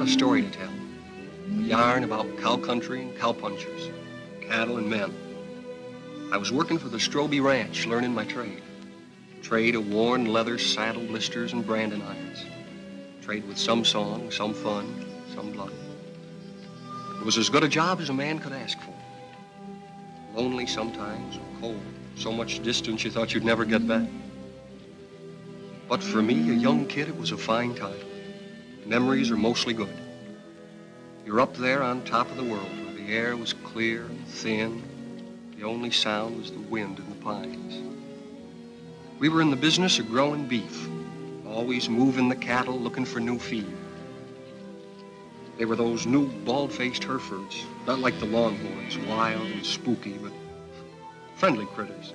got a story to tell. A yarn about cow country and cowpunchers, cattle and men. I was working for the Stroby Ranch, learning my trade. Trade of worn leather saddle blisters and branding irons. Trade with some song, some fun, some blood. It was as good a job as a man could ask for. Lonely sometimes, cold, so much distance you thought you'd never get back. But for me, a young kid, it was a fine time. Memories are mostly good. You're up there on top of the world where the air was clear and thin. The only sound was the wind in the pines. We were in the business of growing beef, always moving the cattle, looking for new feed. They were those new bald-faced Herefords, not like the Longhorns, wild and spooky, but friendly critters,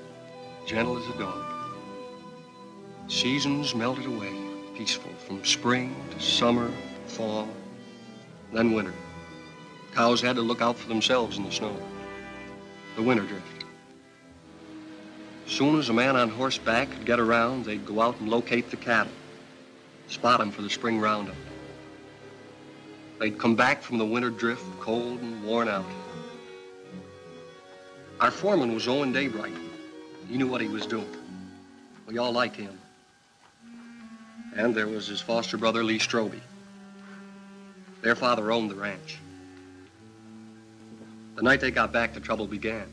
gentle as a dog. Seasons melted away, peaceful, from spring to summer, fall, then winter. Cows had to look out for themselves in the snow. The winter drift. As soon as a man on horseback could get around, they'd go out and locate the cattle, spot them for the spring roundup. They'd come back from the winter drift, cold and worn out. Our foreman was Owen Daybright. He knew what he was doing. We all liked him. And there was his foster brother, Lee Stroby. Their father owned the ranch. The night they got back, the trouble began.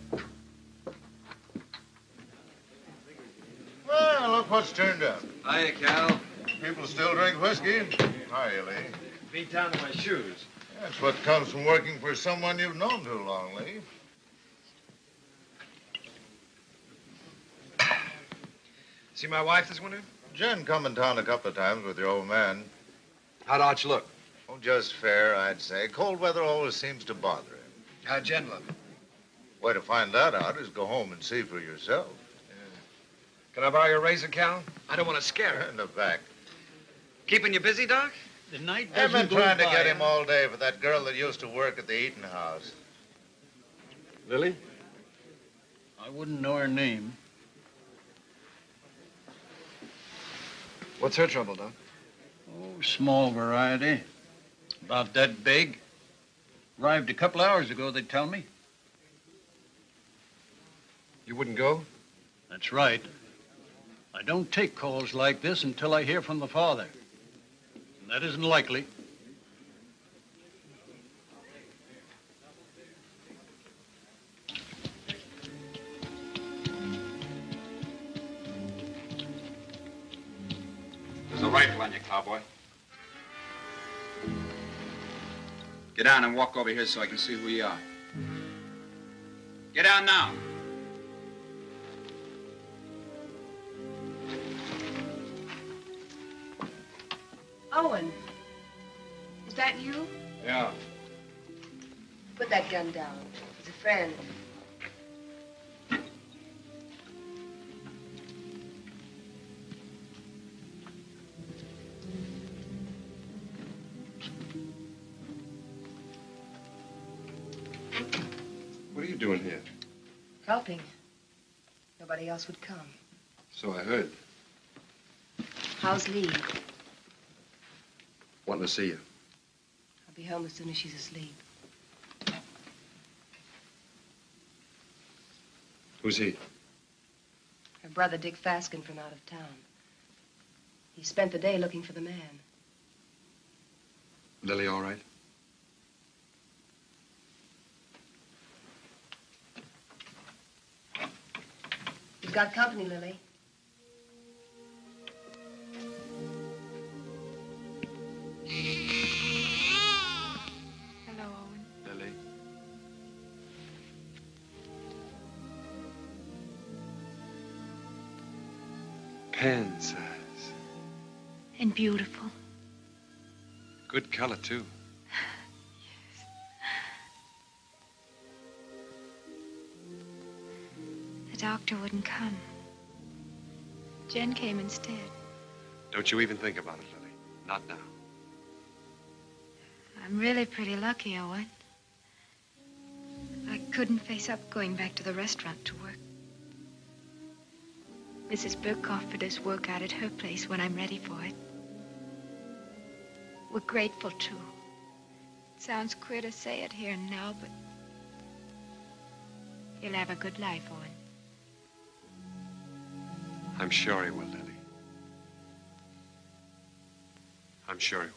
Well, look what's turned up. Hiya, Cal. People still drink whiskey. Hiya, Lee. Beat down to my shoes. That's what comes from working for someone you've known too long, Lee. See my wife this winter? Jen come in town a couple of times with your old man. How'd Arch look? Oh, just fair, I'd say. Cold weather always seems to bother him. How'd Jen look? Way to find that out is go home and see for yourself. Can I borrow your razor, Cal? I don't want to scare her. In the back. Keeping you busy, Doc? The night I've doesn't been go trying to by, get him all day for that girl that used to work at the eating house. Lily? I wouldn't know her name. What's her trouble, Doc? Oh, small variety. About that big. Arrived a couple hours ago, they tell me. You wouldn't go? That's right. I don't take calls like this until I hear from the father. And that isn't likely. There's a rifle on you, cowboy. Get down and walk over here so I can see who you are. Get down now. Owen, is that you? Yeah. Put that gun down. He's a friend. What are you doing here? Helping. Nobody else would come. So I heard. How's Lee? Wanting to see you. I'll be home as soon as she's asleep. Who's he? Her brother, Dick Faskin, from out of town. He spent the day looking for the man. Lily all right? You've got company, Lily. Hello, Owen. Lily? Pen size. And beautiful. Good color, too. Yes. The doctor wouldn't come. Jen came instead. Don't you even think about it, Lily. Not now. I'm really pretty lucky, Owen. I couldn't face up going back to the restaurant to work. Mrs. Burke offered us work out at her place when I'm ready for it. We're grateful, too. Sounds queer to say it here and now, but he'll have a good life, Owen. I'm sure he will, Lily. I'm sure he will.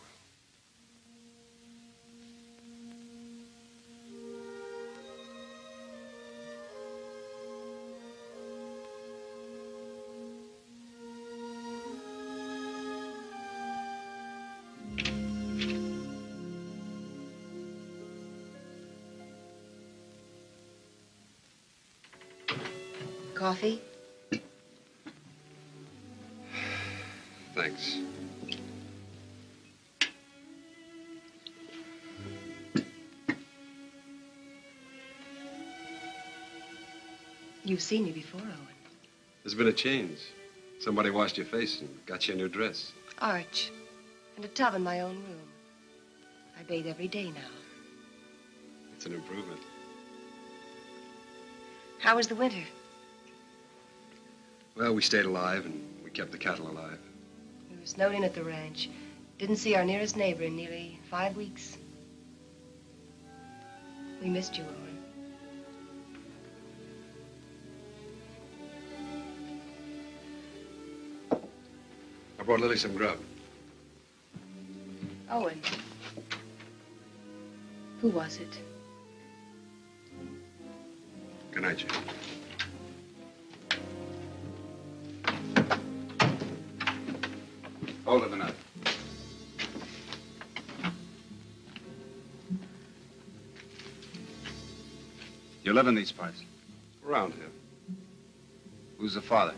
Coffee? Thanks. You've seen me before, Owen. There's been a change. Somebody washed your face and got you a new dress. Arch. And a tub in my own room. I bathe every day now. It's an improvement. How was the winter? Well, we stayed alive and we kept the cattle alive. We were snowed in at the ranch. Didn't see our nearest neighbor in nearly 5 weeks. We missed you, Owen. I brought Lily some grub. Owen. Who was it? Good night, Jane. Hold it a minute. You live in these parts? Around here. Who's the father?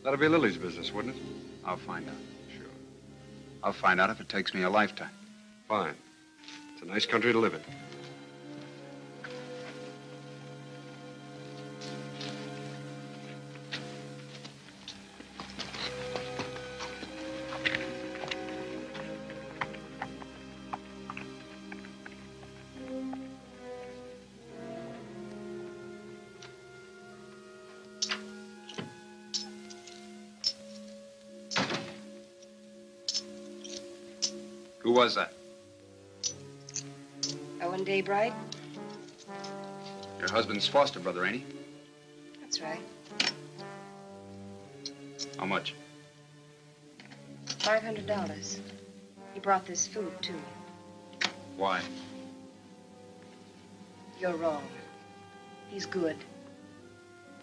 That'll be Lily's business, wouldn't it? I'll find out. Sure. I'll find out if it takes me a lifetime. Fine. It's a nice country to live in. Who was that? Owen Daybright? Your husband's foster brother, ain't he? That's right. How much? $500. He brought this food to me. Why? You're wrong. He's good.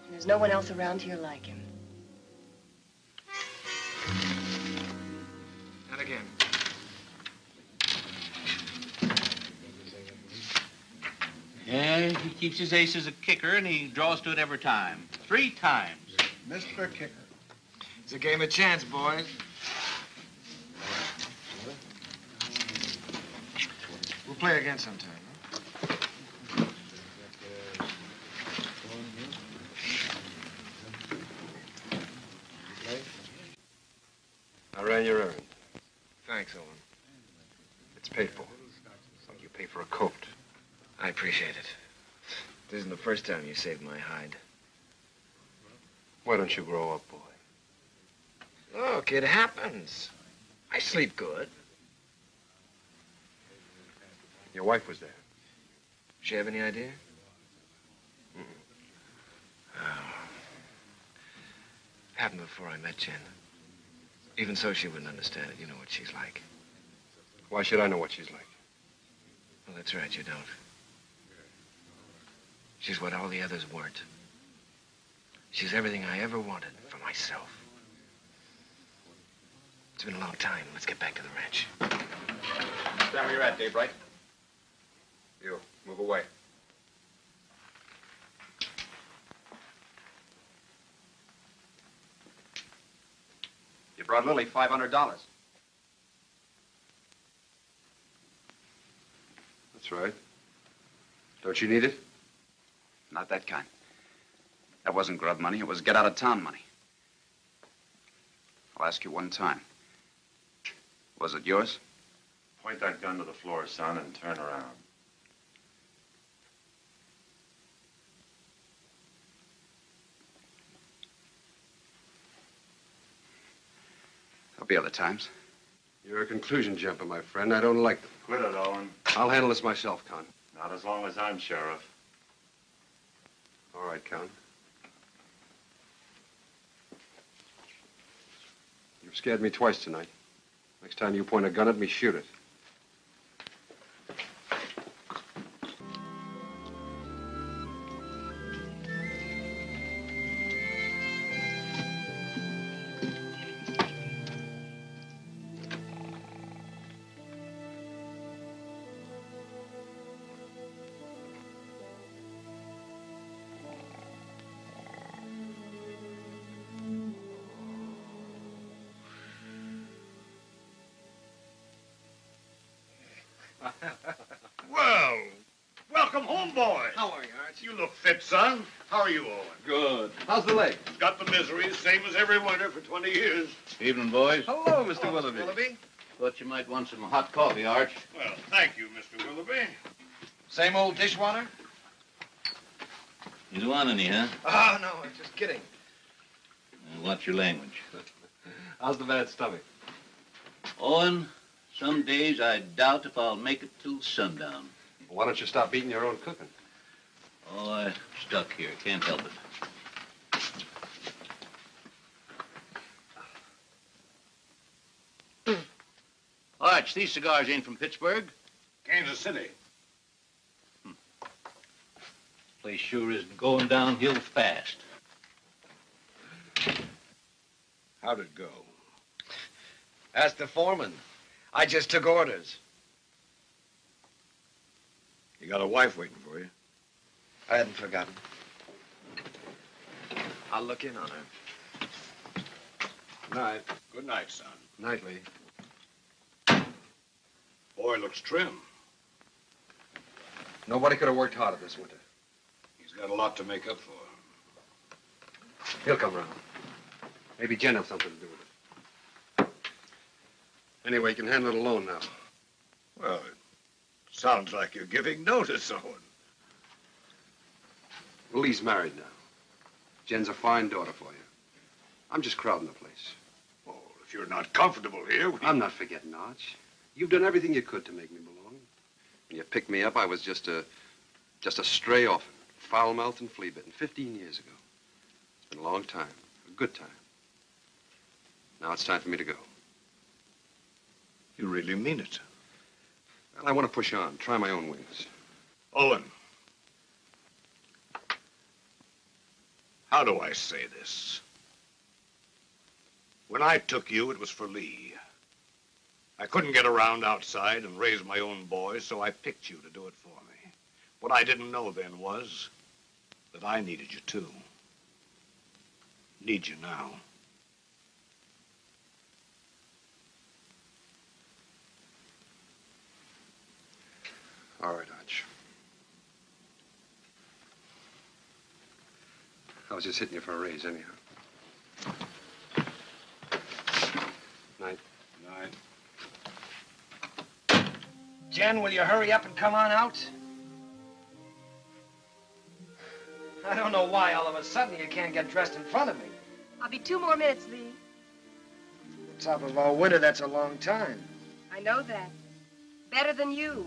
And there's no one else around here like him. And again. Yeah, he keeps his ace as a kicker, and he draws to it every time. 3 times. Mr. Kicker. It's a game of chance, boys. We'll play again sometime, huh? I ran your errand. Thanks, Owen. It's paid for. Like you pay for a coat. I appreciate it. This isn't the first time you saved my hide. Why don't you grow up, boy? Look, it happens. I sleep good. Your wife was there. She have any idea? Mm-mm. Oh. Happened before I met Jen. Even so, she wouldn't understand it. You know what she's like. Why should I know what she's like? Well, that's right, you don't. She's what all the others weren't. She's everything I ever wanted for myself. It's been a long time. Let's get back to the ranch. Stand where you're at, Daybright. You, move away. You brought Lily $500. That's right. Don't you need it? Not that kind. That wasn't grub money. It was get-out-of-town money. I'll ask you one time. Was it yours? Point that gun to the floor, son, and turn around. There'll be other times. You're a conclusion jumper, my friend. I don't like them. Quit it, Owen. I'll handle this myself, Con. Not as long as I'm sheriff. All right, Con. You've scared me twice tonight. Next time you point a gun at me, shoot it. Well, welcome home, boy. How are you, Arch? You look fit, son. How are you, Owen? Good. How's the leg? Got the misery, same as every winter for 20 years. Evening, boys. Hello, Mr. Willoughby. Thought you might want some hot coffee, Arch. Well, thank you, Mr. Willoughby. Same old dishwater? You don't want any, huh? Oh, no, I'm just kidding. Watch your language. How's the bad stomach? Owen, some days I doubt if I'll make it till sundown. Well, why don't you stop eating your own cooking? Oh, I'm stuck here. Can't help it. Arch, these cigars ain't from Pittsburgh. Kansas City. Place sure isn't going downhill fast. How'd it go? Ask the foreman. I just took orders. You got a wife waiting for you. I hadn't forgotten. I'll look in on her. Night. Good night, son. Nightly. Boy looks trim. Nobody could have worked harder this winter. He's got a lot to make up for. He'll come round. Maybe Jen has something to do with it. Anyway, you can handle it alone now. Well, it sounds like you're giving notice, Owen. Well, Lee's married now. Jen's a fine daughter for you. I'm just crowding the place. Oh, if you're not comfortable here, I'm not forgetting, Arch. You've done everything you could to make me belong. When you picked me up, I was just a stray orphan, foul-mouthed and flea-bitten, 15 years ago. It's been a long time, a good time. Now it's time for me to go. You really mean it? Well, I want to push on, try my own wings. Owen. How do I say this? When I took you, it was for Lee. I couldn't get around outside and raise my own boys, so I picked you to do it for me. What I didn't know then was that I needed you too. Need you now. All right, Arch. I was just hitting you for a raise, anyhow. Night. Night. Jen, will you hurry up and come on out? I don't know why all of a sudden you can't get dressed in front of me. I'll be 2 more minutes, Lee. The top of all winter, that's a long time. I know that. Better than you.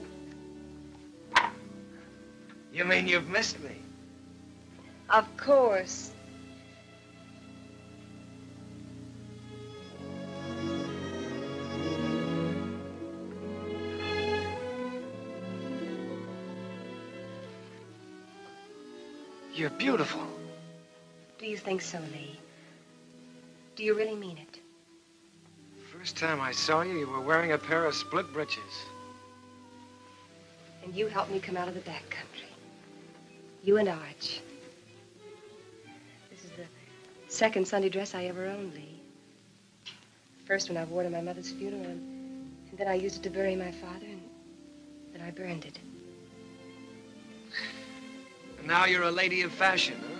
You mean you've missed me? Of course. You're beautiful. Do you think so, Lee? Do you really mean it? First time I saw you, you were wearing a pair of split breeches. And you helped me come out of the back country. You and Arch. This is the second Sunday dress I ever owned, Lee. First one I wore to my mother's funeral, and then I used it to bury my father, and then I burned it. And now you're a lady of fashion, huh?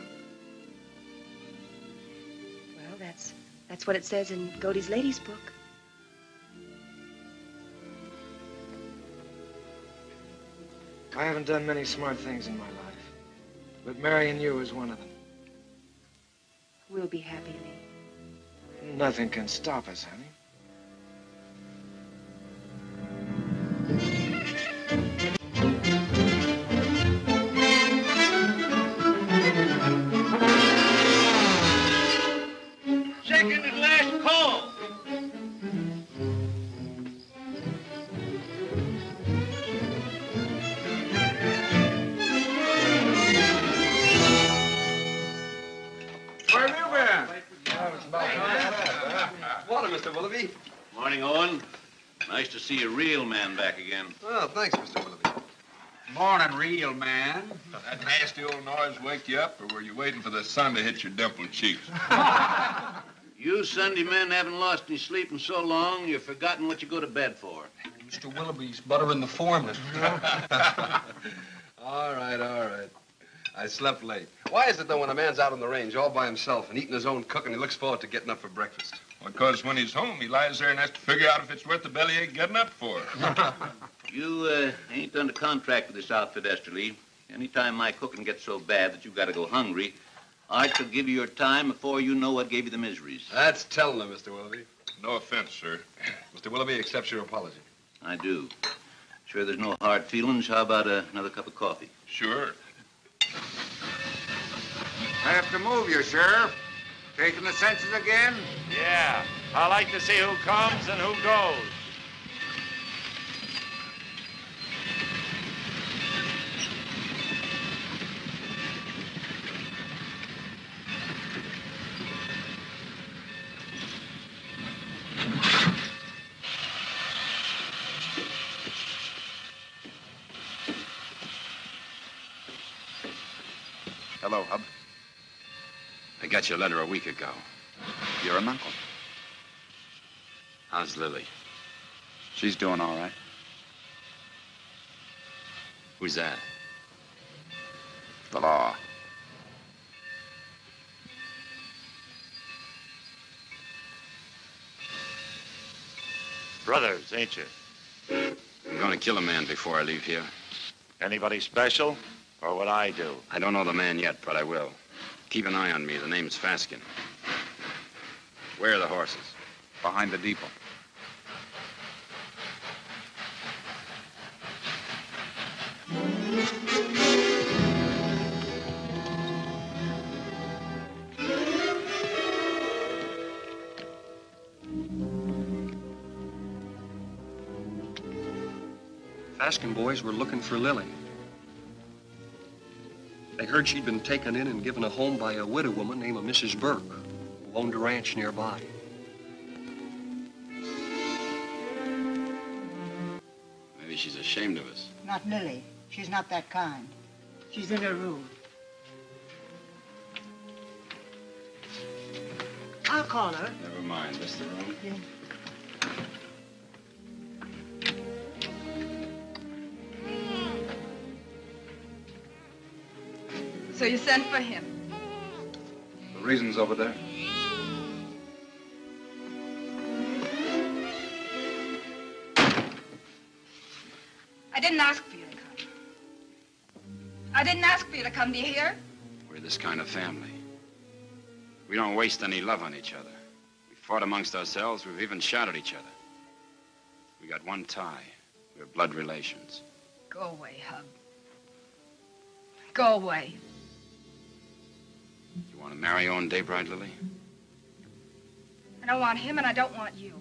Well, that's what it says in Godey's Ladies book. I haven't done many smart things in my life, but marrying you is one of them. We'll be happy, Lee. Nothing can stop us, honey. Nice to see a real man back again. Oh, thanks, Mr. Willoughby. Morning, real man. That nasty old noise wake you up, or were you waiting for the sun to hit your dimpled cheeks? You Sunday men haven't lost any sleep in so long, you've forgotten what you go to bed for. Mr. Willoughby's buttering the foreman. All right. I slept late. Why is it, though, when a man's out on the range all by himself and eating his own cooking, he looks forward to getting up for breakfast? Because when he's home, he lies there and has to figure out if it's worth the bellyache getting up for. You ain't under contract with this outfit, Esterly. Anytime my cooking gets so bad that you've got to go hungry, Art shall give you your time before you know what gave you the miseries. That's telling him, Mr. Willoughby. No offense, sir. Mr. Willoughby accepts your apology. I do. Sure there's no hard feelings. How about another cup of coffee? Sure. I have to move you, Sheriff. Taking the census again? Yeah. I like to see who comes and who goes. Hello, Hub. I got your letter a week ago. You're an uncle. How's Lily? She's doing all right. Who's that? The law. Brothers, ain't you? I'm going to kill a man before I leave here. Anybody special? Or what I do? I don't know the man yet, but I will. Keep an eye on me. The name's Faskin. Where are the horses? Behind the depot. Faskin boys were looking for Lily. They heard she'd been taken in and given a home by a widow woman named Mrs. Burke, who owned a ranch nearby. Maybe she's ashamed of us. Not Lily. She's not that kind. She's in her room. I'll call her. Never mind. This the room? Yeah. So you sent for him? The reason's over there. I didn't ask for you to come. I didn't ask for you to come. Do you hear? We're this kind of family. We don't waste any love on each other. We fought amongst ourselves. We've even shot at each other. We got one tie. We're blood relations. Go away, Hub. Go away. You want to marry Owen Daybright, Lily? I don't want him and I don't want you.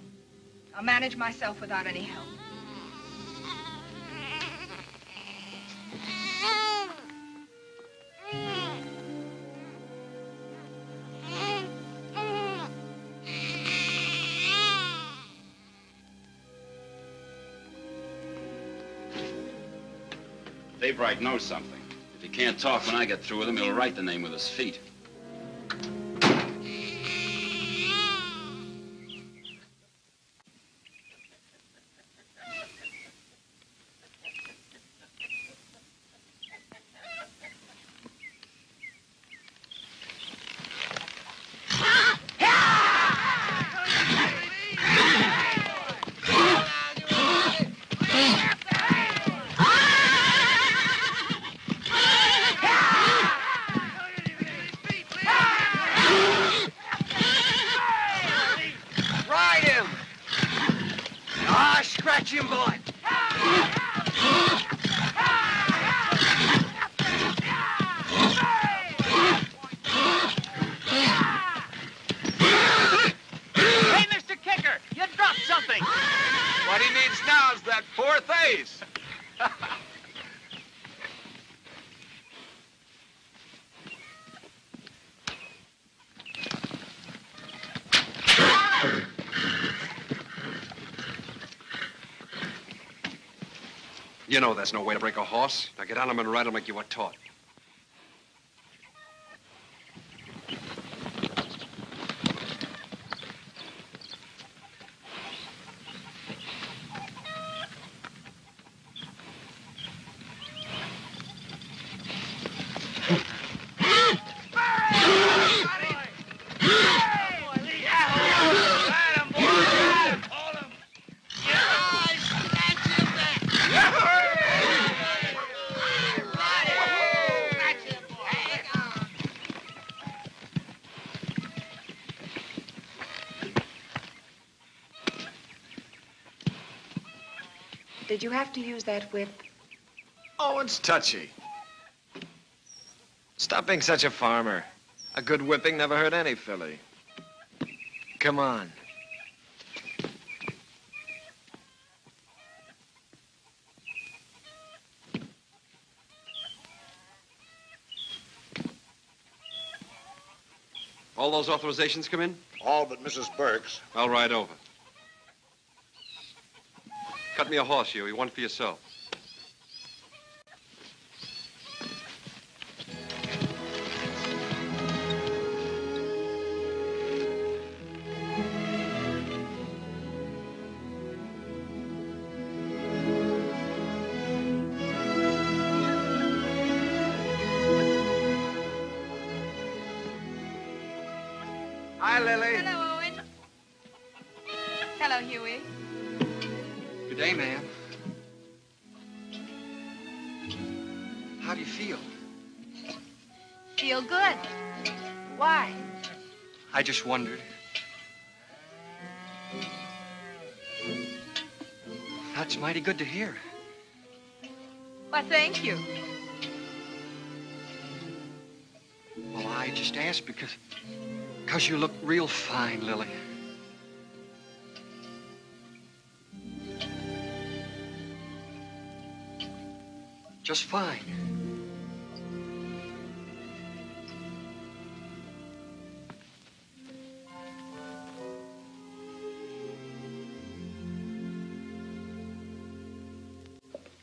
I'll manage myself without any help. Daybright knows something. If he can't talk when I get through with him, he'll write the name with his feet. You know there's no way to break a horse. Now get on him and ride him like you were taught. Did you have to use that whip? Oh, it's touchy. Stop being such a farmer. A good whipping never hurt any filly. Come on. All those authorizations come in? All but Mrs. Burke's. I'll ride over. Cut me a horse, Huey. One for yourself. Hi, Lily. Hello, Owen. Hello, Huey. Good day, ma'am. How do you feel? Feel good. Why? I just wondered. That's mighty good to hear. Why, thank you. Well, I just asked because you look real fine, Lily. Just fine.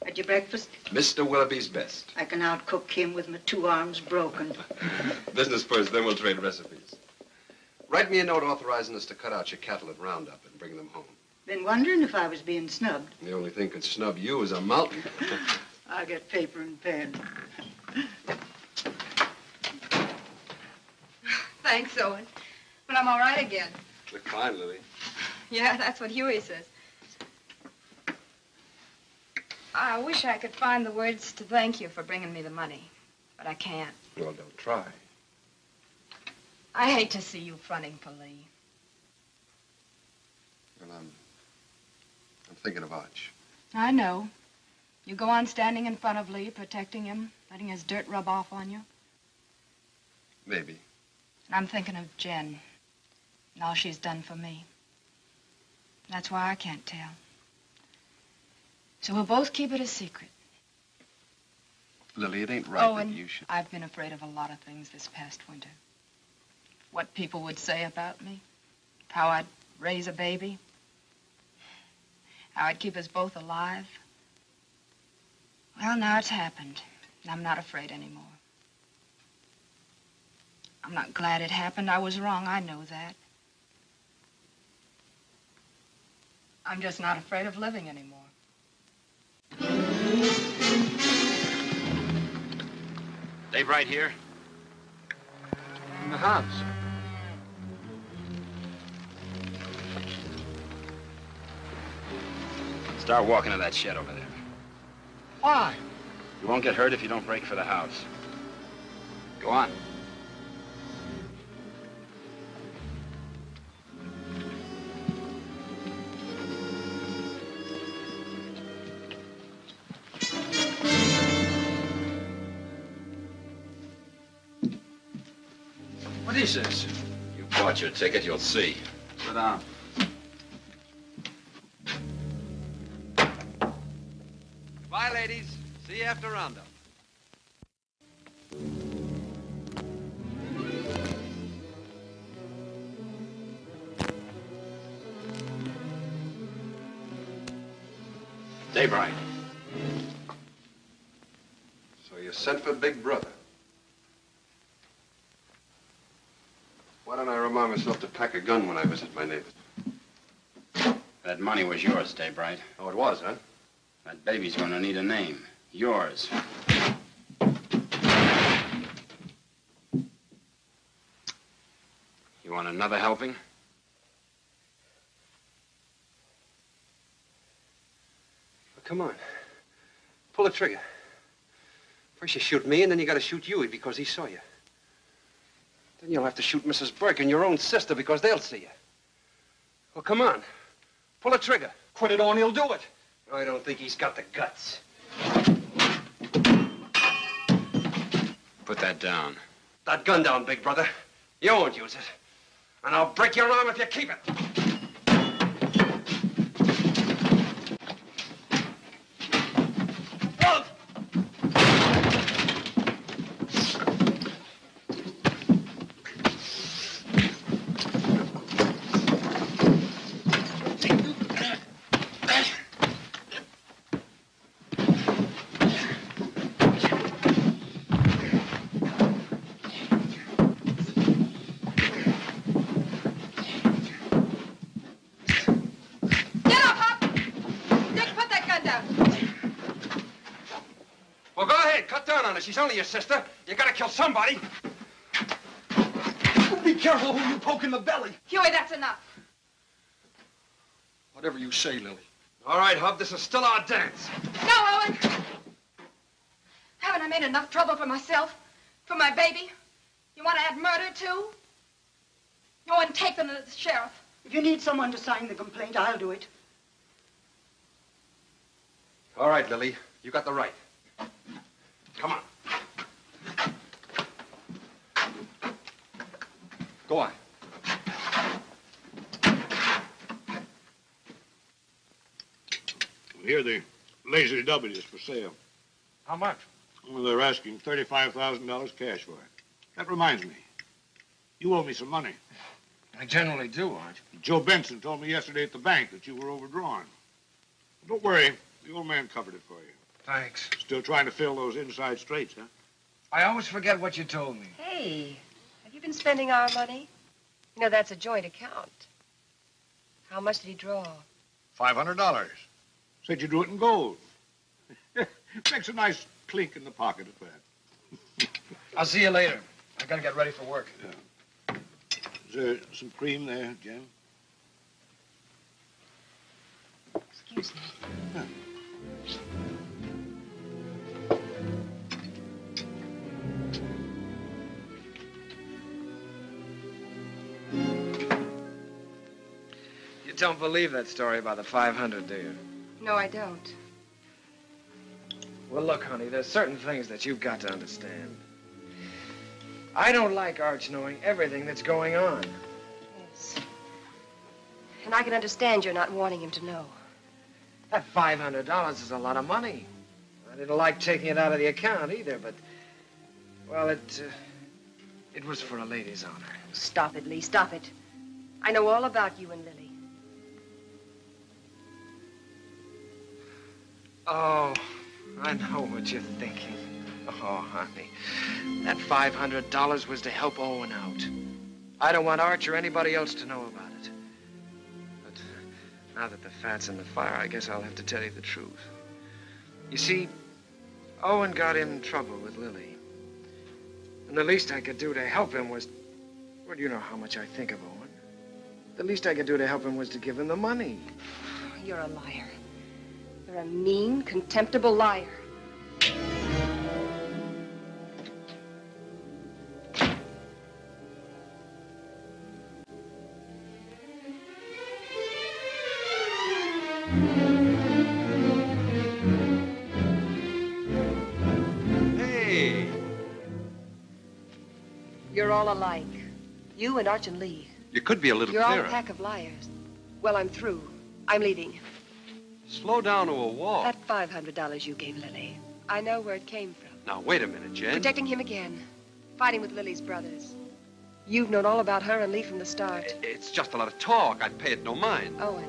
Had your breakfast? Mr. Willoughby's best. I can outcook him with my 2 arms broken. Business first, then we'll trade recipes. Write me a note authorizing us to cut out your cattle at Roundup and bring them home. Been wondering if I was being snubbed. The only thing could snub you is a mountain. I'll get paper and pen. Thanks, Owen. But I'm all right again. Look fine, Lily. Yeah, that's what Huey says. I wish I could find the words to thank you for bringing me the money, but I can't. Well, don't try. I hate to see you fronting for Lee. Well, I'm thinking of Arch. I know. You go on standing in front of Lee, protecting him, letting his dirt rub off on you. Maybe. And I'm thinking of Jen and all she's done for me. That's why I can't tell. So we'll both keep it a secret. Lily, it ain't right Owen, that you should... I've been afraid of a lot of things this past winter. What people would say about me, how I'd raise a baby, how I'd keep us both alive. Well, now it's happened, and I'm not afraid anymore. I'm not glad it happened. I was wrong, I know that. I'm just not afraid of living anymore. Dave right here? In the house. Start walking to that shed over there. Why? You won't get hurt if you don't break for the house. Go on. What is this? You bought your ticket, you'll see. Sit down. Bye, ladies. See you after Roundup. Dave Wright. you sent for Big Brother. Why don't I remind myself to pack a gun when I visit my neighbors? That money was yours, Daybright. Oh, it was, huh? That baby's gonna need a name. Yours. You want another helping? Well, come on. Pull the trigger. First you shoot me, and then you gotta shoot Huey because he saw you. Then you'll have to shoot Mrs. Burke and your own sister because they'll see you. Well, come on. Pull the trigger. Quit it or he'll do it. I don't think he's got the guts. Put that down. That gun down, Big Brother. You won't use it. And I'll break your arm if you keep it. She's only your sister. You gotta kill somebody. Be careful who you poke in the belly. Huey, that's enough. Whatever you say, Lily. All right, Hub, this is still our dance. No, Owen. Haven't I made enough trouble for myself? For my baby? You want to add murder, too? Owen, take them to the sheriff. If you need someone to sign the complaint, I'll do it. All right, Lily. You got the right. Come on. Go on. Here, the Lazy W is for sale. How much? Well, they're asking $35,000 cash for it. That reminds me. You owe me some money. I generally do, Arch. Joe Benson told me yesterday at the bank that you were overdrawn. Don't worry. The old man covered it for you. Thanks. Still trying to fill those inside straights, huh? I always forget what you told me. Hey, have you been spending our money? You know, that's a joint account. How much did he draw? $500. Said you drew it in gold. Makes a nice clink in the pocket at that. I'll see you later. I gotta get ready for work. Yeah. Is there some cream there, Jen? Excuse me. Yeah. You don't believe that story about the 500, do you? No, I don't. Well, look, honey, there's certain things that you've got to understand. I don't like Arch knowing everything that's going on. Yes. And I can understand you're not wanting him to know. That $500 is a lot of money. I didn't like taking it out of the account either, but, well, it was for a lady's honor. Stop it, Lee, stop it. I know all about you and Lily. Oh, I know what you're thinking. Oh, honey, that $500 was to help Owen out. I don't want Arch or anybody else to know about it. But now that the fat's in the fire, I guess I'll have to tell you the truth. You see, Owen got in trouble with Lily. And the least I could do to help him was, well, you know how much I think of Owen. The least I could do to help him was to give him the money. You're a liar. You're a mean, contemptible liar. Hey! You're all alike. You and Arch and Lee. You could be a little You're all clearer. a pack of liars. Well, I'm through. I'm leaving. Slow down to a walk. That $500 you gave Lily, I know where it came from. Now, wait a minute, Jen. Protecting him again. Fighting with Lily's brothers. You've known all about her and Lee from the start. It's just a lot of talk. I'd pay it no mind. Owen,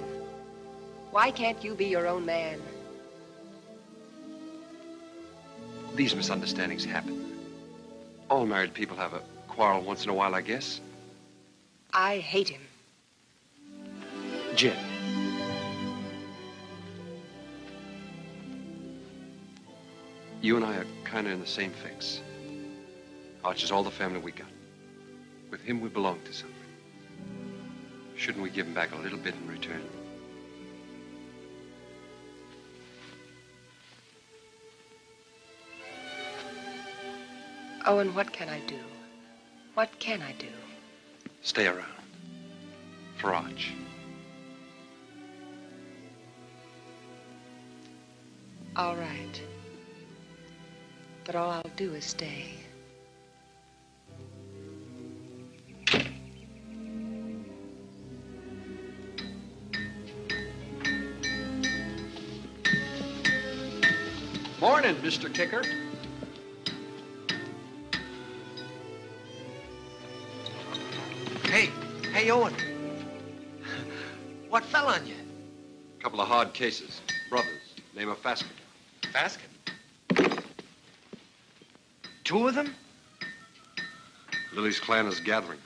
why can't you be your own man? these misunderstandings happen. All married people have a quarrel once in a while, I guess. I hate him. Jen. You and I are kind of in the same fix. Archer's all the family we got. With him, we belong to something. Shouldn't we give him back a little bit in return? Owen, what can I do? What can I do? Stay around. For Arch. All right. But all I'll do is stay. Morning, Mr. Kicker. Hey, Owen. What fell on you? A couple of hard cases. Brothers. Name of Faskin. Faskin? Two of them? Lily's clan is gathering.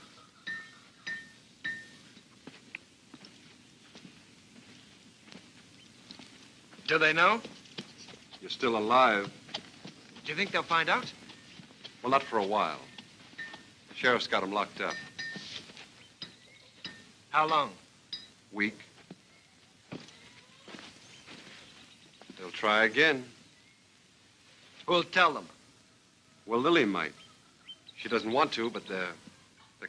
Do they know? You're still alive. Do you think they'll find out? Well, not for a while. The sheriff's got them locked up. How long? Week. They'll try again. Who'll tell them? Well, Lily might. She doesn't want to, but they're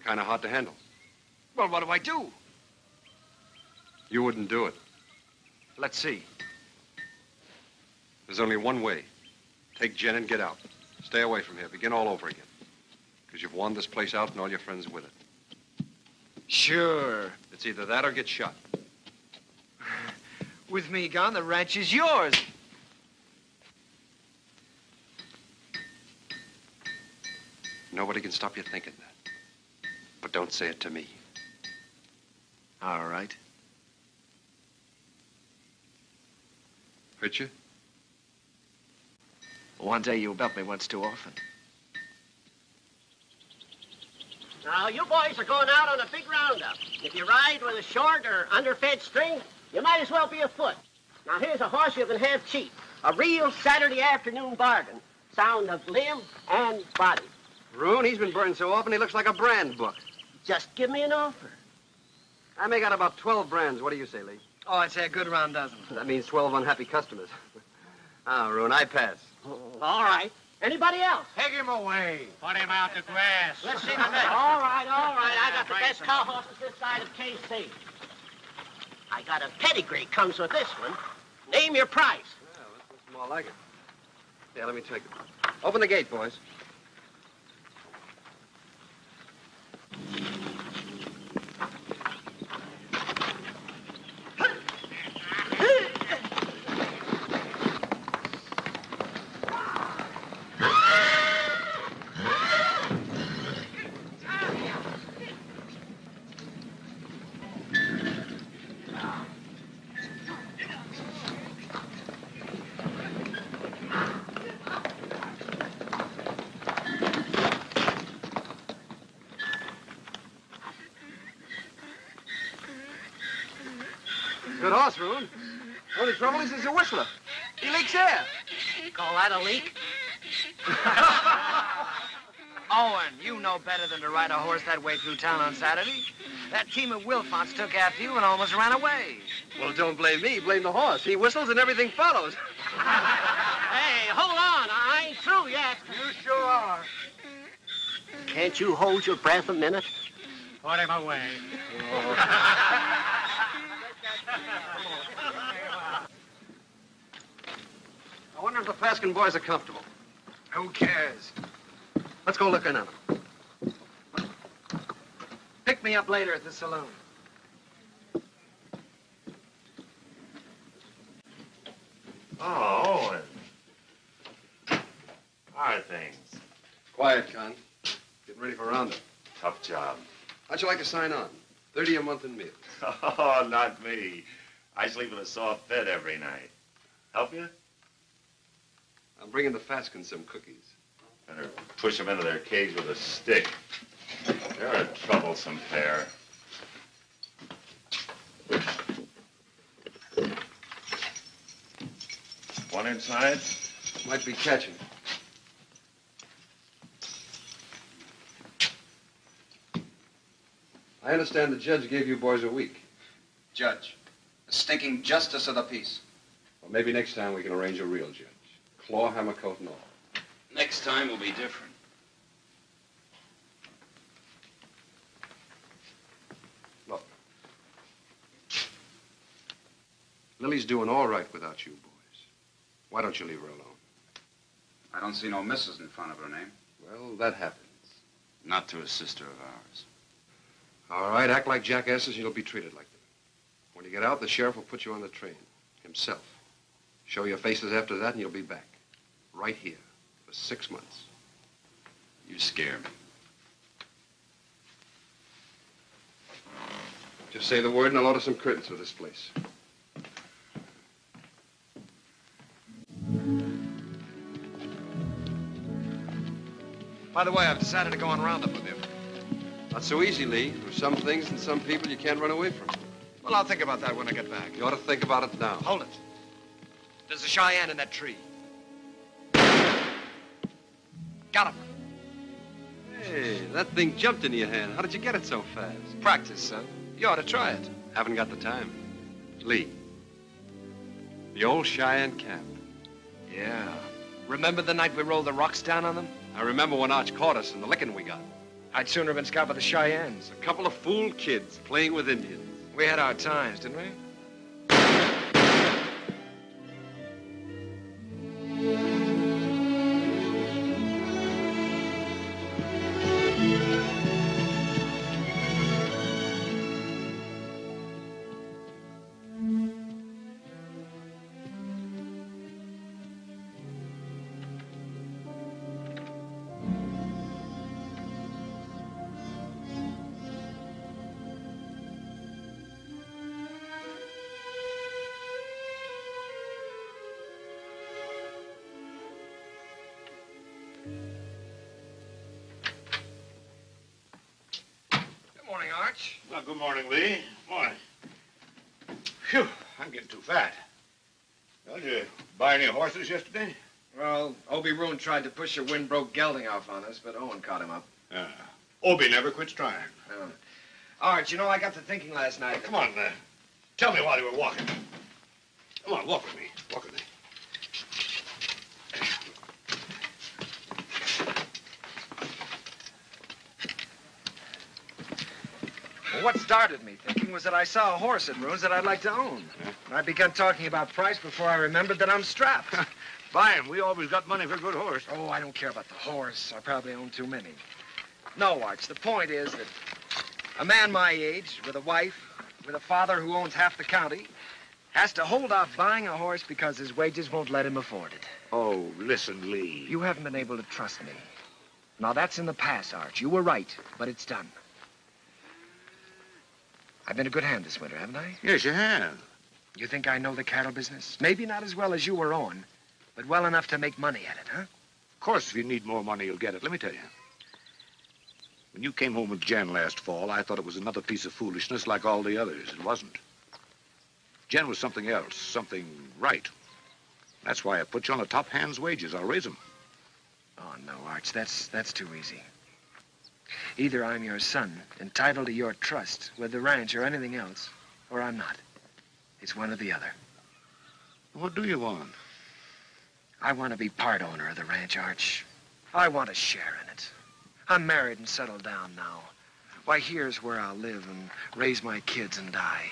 kind of hard to handle. Well, what do I do? You wouldn't do it. Let's see. There's only one way. Take Jen and get out. Stay away from here. Begin all over again. Because you've won this place out and all your friends with it. Sure. It's either that or get shot. With me gone, the ranch is yours. Nobody can stop you thinking that. But don't say it to me. All right. Hurt you? One day you about me once too often. Now, you boys are going out on a big roundup. If you ride with a short or underfed string, you might as well be afoot. Now, here's a horse you can have cheap. A real Saturday afternoon bargain. Sound of limb and body. Rune, he's been burned so often he looks like a brand book. Just give me an offer. I make out about 12 brands. What do you say, Lee? Oh, I'd say a good round dozen. That means 12 unhappy customers. Rune, I pass. All right. Anybody else? Take him away. Put him out to grass. Let's see the next. All right. I got the best cow horses this side of KC. I got a pedigree comes with this one. Name your price. Yeah, this looks more like it. Yeah, let me take it. Open the gate, boys. Good horse, Rune. Only trouble is he's a whistler. He leaks air. Call that a leak? Owen, you know better than to ride a horse that way through town on Saturday. That team of Wilfonts took after you and almost ran away. Well, don't blame me. Blame the horse. He whistles and everything follows. Hey, hold on. I ain't through yet. You sure are. Can't you hold your breath a minute? Put him away. I wonder if the Faskin boys are comfortable. Who cares? Let's go look in on them. Pick me up later at the saloon. Oh, Owen. How are things? Quiet, Con. Getting ready for roundup. Tough job. How'd you like to sign on? 30 a month in meals. Oh, not me. I sleep in a soft bed every night. Help you? I'm bringing the Faskins some cookies. Better push them into their cage with a stick. They're a troublesome pair. One inside? Might be catching. I understand the judge gave you boys a week. Judge, the stinking justice of the peace. Well, maybe next time we can arrange a real judge. Claw, hammer, coat, and all. Next time will be different. Look. Lily's doing all right without you boys. Why don't you leave her alone? I don't see no missus in front of her name. Well, that happens. Not to a sister of ours. All right, act like jackasses and you'll be treated like them. When you get out, the sheriff will put you on the train. Himself. Show your faces after that and you'll be back. Right here. For 6 months. You scare me. Just say the word and I'll order some curtains for this place. By the way, I've decided to go on roundup with you. Not so easy, Lee. There's some things and some people you can't run away from. Well, I'll think about that when I get back. You ought to think about it now. Hold it. There's a Cheyenne in that tree. Got him. Hey, that thing jumped into your hand. How did you get it so fast? Practice, son. You ought to try it. Haven't got the time. Lee. The old Cheyenne camp. Yeah. Remember the night we rolled the rocks down on them? I remember when Arch caught us and the licking we got. I'd sooner have been scalped by the Cheyennes. A couple of fool kids playing with Indians. We had our times, didn't we? Well, good morning, Lee. Morning. Phew, I'm getting too fat. Well, did you buy any horses yesterday? Well, Obie Roon tried to push a wind-broke gelding off on us, but Owen caught him up. Obie never quits trying. Arch, you know, I got to thinking last night. Come on, tell me while you were walking. Come on, walk with me. Walk with me. Well, what started me thinking was that I saw a horse at Roon's that I'd like to own. And I began talking about price before I remembered that I'm strapped. Buy him. We always got money for a good horse. Oh, I don't care about the horse. I probably own too many. No, Arch, the point is that a man my age, with a wife, with a father who owns half the county, has to hold off buying a horse because his wages won't let him afford it. Oh, listen, Lee. You haven't been able to trust me. Now, that's in the past, Arch. You were right, but it's done. I've been a good hand this winter, haven't I? Yes, you have. You think I know the cattle business? Maybe not as well as you or Owen, but well enough to make money at it, huh? Of course, if you need more money, you'll get it. Let me tell you. When you came home with Jen last fall, I thought it was another piece of foolishness like all the others. It wasn't. Jen was something else, something right. That's why I put you on a top hand's wages. I'll raise them. Oh, no, Arch, that's too easy. Either I'm your son, entitled to your trust with the ranch or anything else, or I'm not. It's one or the other. What do you want? I want to be part owner of the ranch, Arch. I want a share in it. I'm married and settled down now. Why, here's where I'll live and raise my kids and die.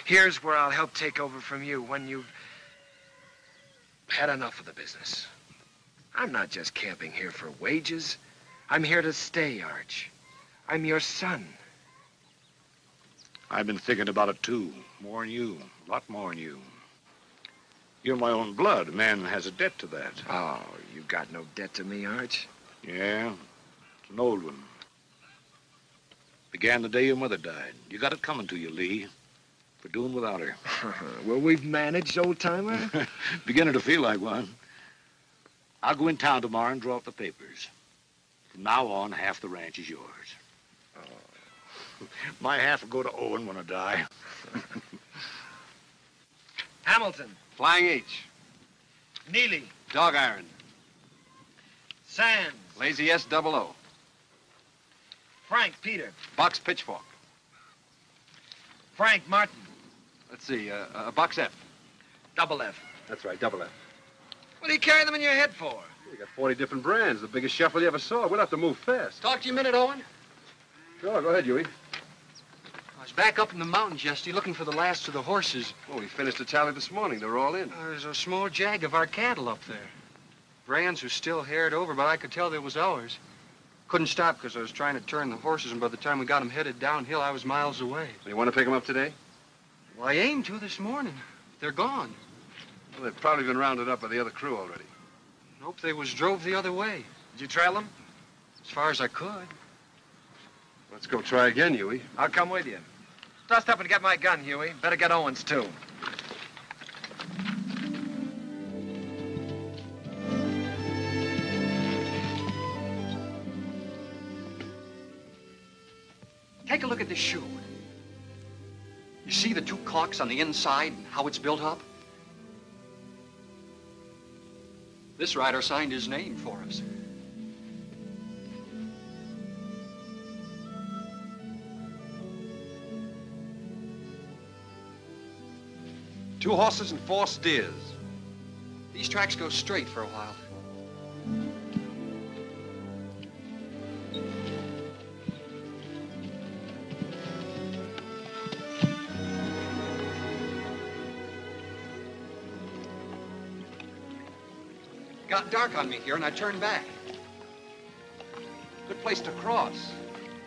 Here's where I'll help take over from you when you've had enough of the business. I'm not just camping here for wages. I'm here to stay, Arch. I'm your son. I've been thinking about it, too. More than you. A lot more than you. You're my own blood. A man has a debt to that. Oh, you got no debt to me, Arch. Yeah, it's an old one. Began the day your mother died. You got it coming to you, Lee, for doing without her. Well, we've managed, old-timer. Beginning to feel like one. I'll go in town tomorrow and draw up the papers. From now on, half the ranch is yours. Oh. My half will go to Owen when I die. Hamilton. Flying H. Neely. Dog Iron. Sands. Lazy S-00. Frank Peter. Box Pitchfork. Frank Martin. Let's see, Box F. Double F. That's right, double F. What do you carry them in your head for? You got 40 different brands, the biggest shuffle you ever saw. We'll have to move fast. Talk to you a minute, Owen. Sure, go ahead, Huey. I was back up in the mountains yesterday looking for the last of the horses. Oh, we finished the tally this morning. They're all in. There's a small jag of our cattle up there. Brands were still haired over, but I could tell they was ours. Couldn't stop because I was trying to turn the horses, and by the time we got them headed downhill, I was miles away. You want to pick them up today? Well, I aimed to this morning. They're gone. Well, they've probably been rounded up by the other crew already. Nope, they was drove the other way. Did you trail them? As far as I could. Let's go try again, Huey. I'll come with you. Dust up and get my gun, Huey. Better get Owen's, too. Take a look at this shoe. You see the two caulks on the inside and how it's built up? This rider signed his name for us. Two horses and 4 steers. These tracks go straight for a while. Got dark on me here, and I turned back. Good place to cross.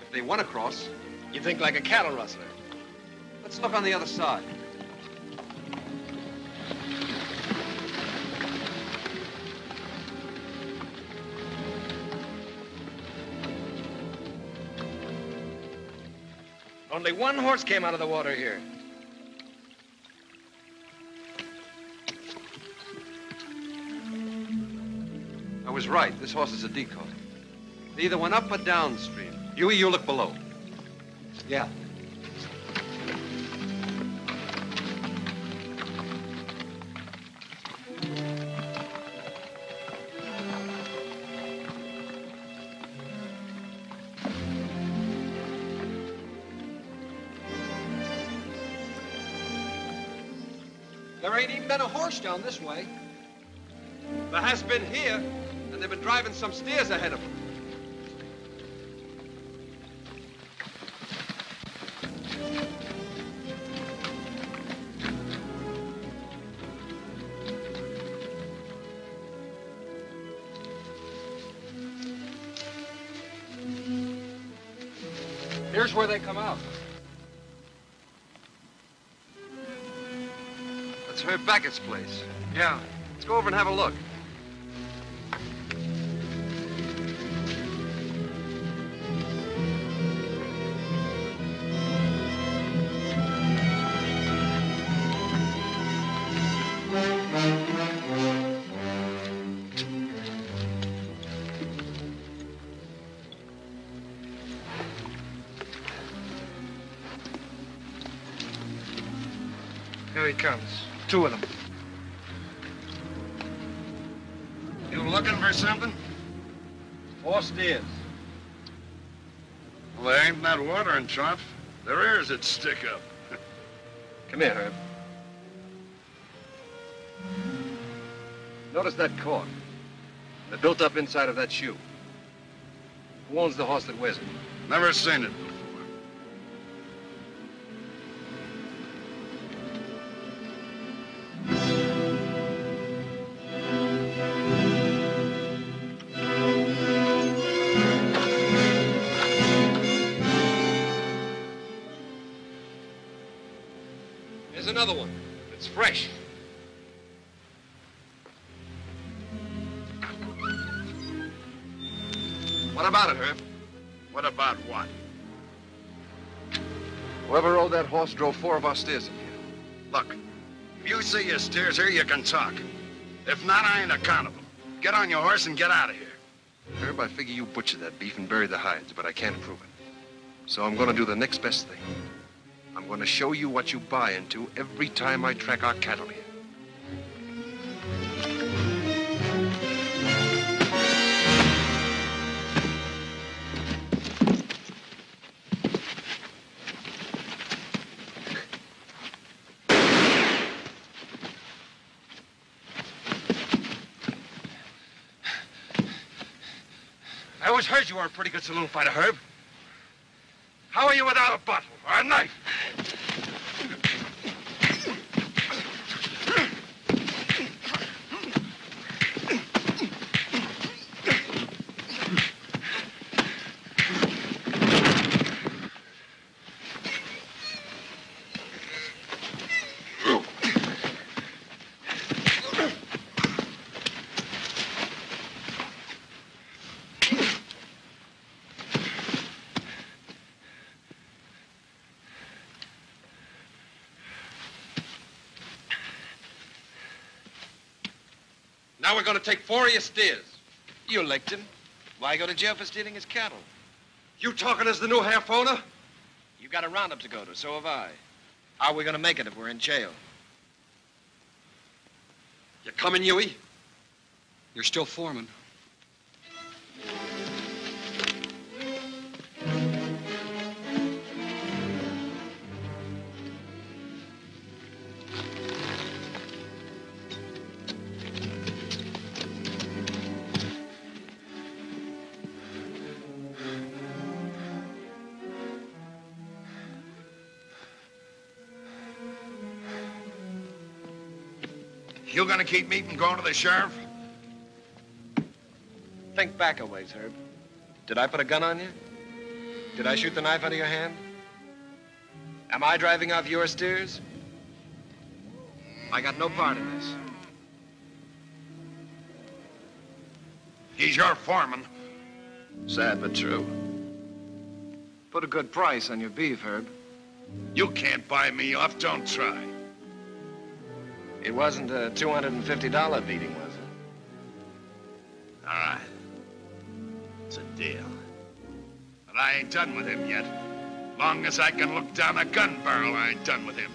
If they want to cross. You think like a cattle rustler. Let's look on the other side. Only one horse came out of the water here. I was right. This horse is a decoy. They either went up or downstream. Huey, you look below. Yeah. There ain't even been a horse down this way. There has been here, and they've been driving some steers ahead of them. Here's where they come out. That's Herb Beckett's place. Yeah. Let's go over and have a look. Here he comes. 2 of them. You looking for something? 4 steers. Well, there ain't that watering trough. Their ears would stick up. Come here, Herb. Notice that cork. They're built up inside of that shoe. Who owns the horse that wears it? Never seen it before. Here's another one. It's fresh. What about it, Herb? What about what? Whoever rode that horse drove 4 of our steers in here. Look, if you see your steers here, you can talk. If not, I ain't accountable. Get on your horse and get out of here. Herb, I figure you butchered that beef and buried the hides, but I can't prove it. So I'm going to do the next best thing. I'm going to show you what you buy into every time I track our cattle here. I always heard you were a pretty good saloon fighter, Herb. How are you without a bottle or a knife? Now we're going to take 4 of your steers. You licked him. Why go to jail for stealing his cattle? You talking as the new half owner? You got a roundup to go to, so have I. How are we going to make it if we're in jail? You coming, Huey? You're still foreman. You gonna keep me from going to the sheriff? Think back a ways, Herb. Did I put a gun on you? Did I shoot the knife out of your hand? Am I driving off your steers? I got no part in this. He's your foreman. Sad but true. Put a good price on your beef, Herb. You can't buy me off, don't try. It wasn't a $250 beating, was it? All right. It's a deal. But I ain't done with him yet. Long as I can look down a gun barrel, I ain't done with him.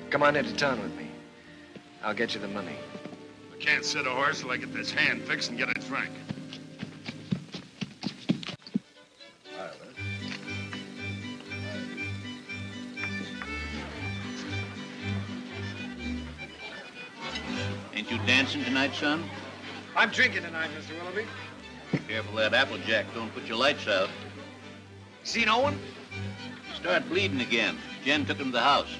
Come on into town with me. I'll get you the money. I can't sit a horse till I get this hand fixed and get it frank. Ain't you dancing tonight, son? I'm drinking tonight, Mr. Willoughby. Careful that Applejack don't put your lights out. Seen Owen? Start bleeding again. Jen took him to the house.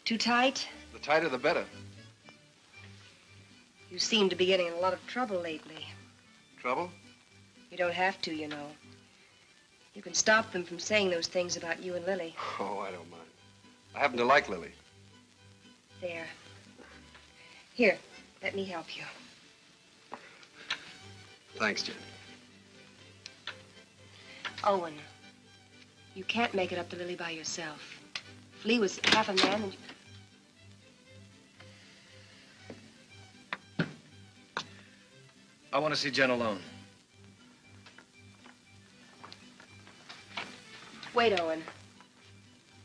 Too tight? The tighter, the better. You seem to be getting in a lot of trouble lately. Trouble? You don't have to, you know. You can stop them from saying those things about you and Lily. Oh, I don't mind. I happen to like Lily. There. Here, let me help you. Thanks, Jen. Owen, you can't make it up to Lily by yourself. If Lee was half a man, then... I want to see Jen alone. Wait, Owen.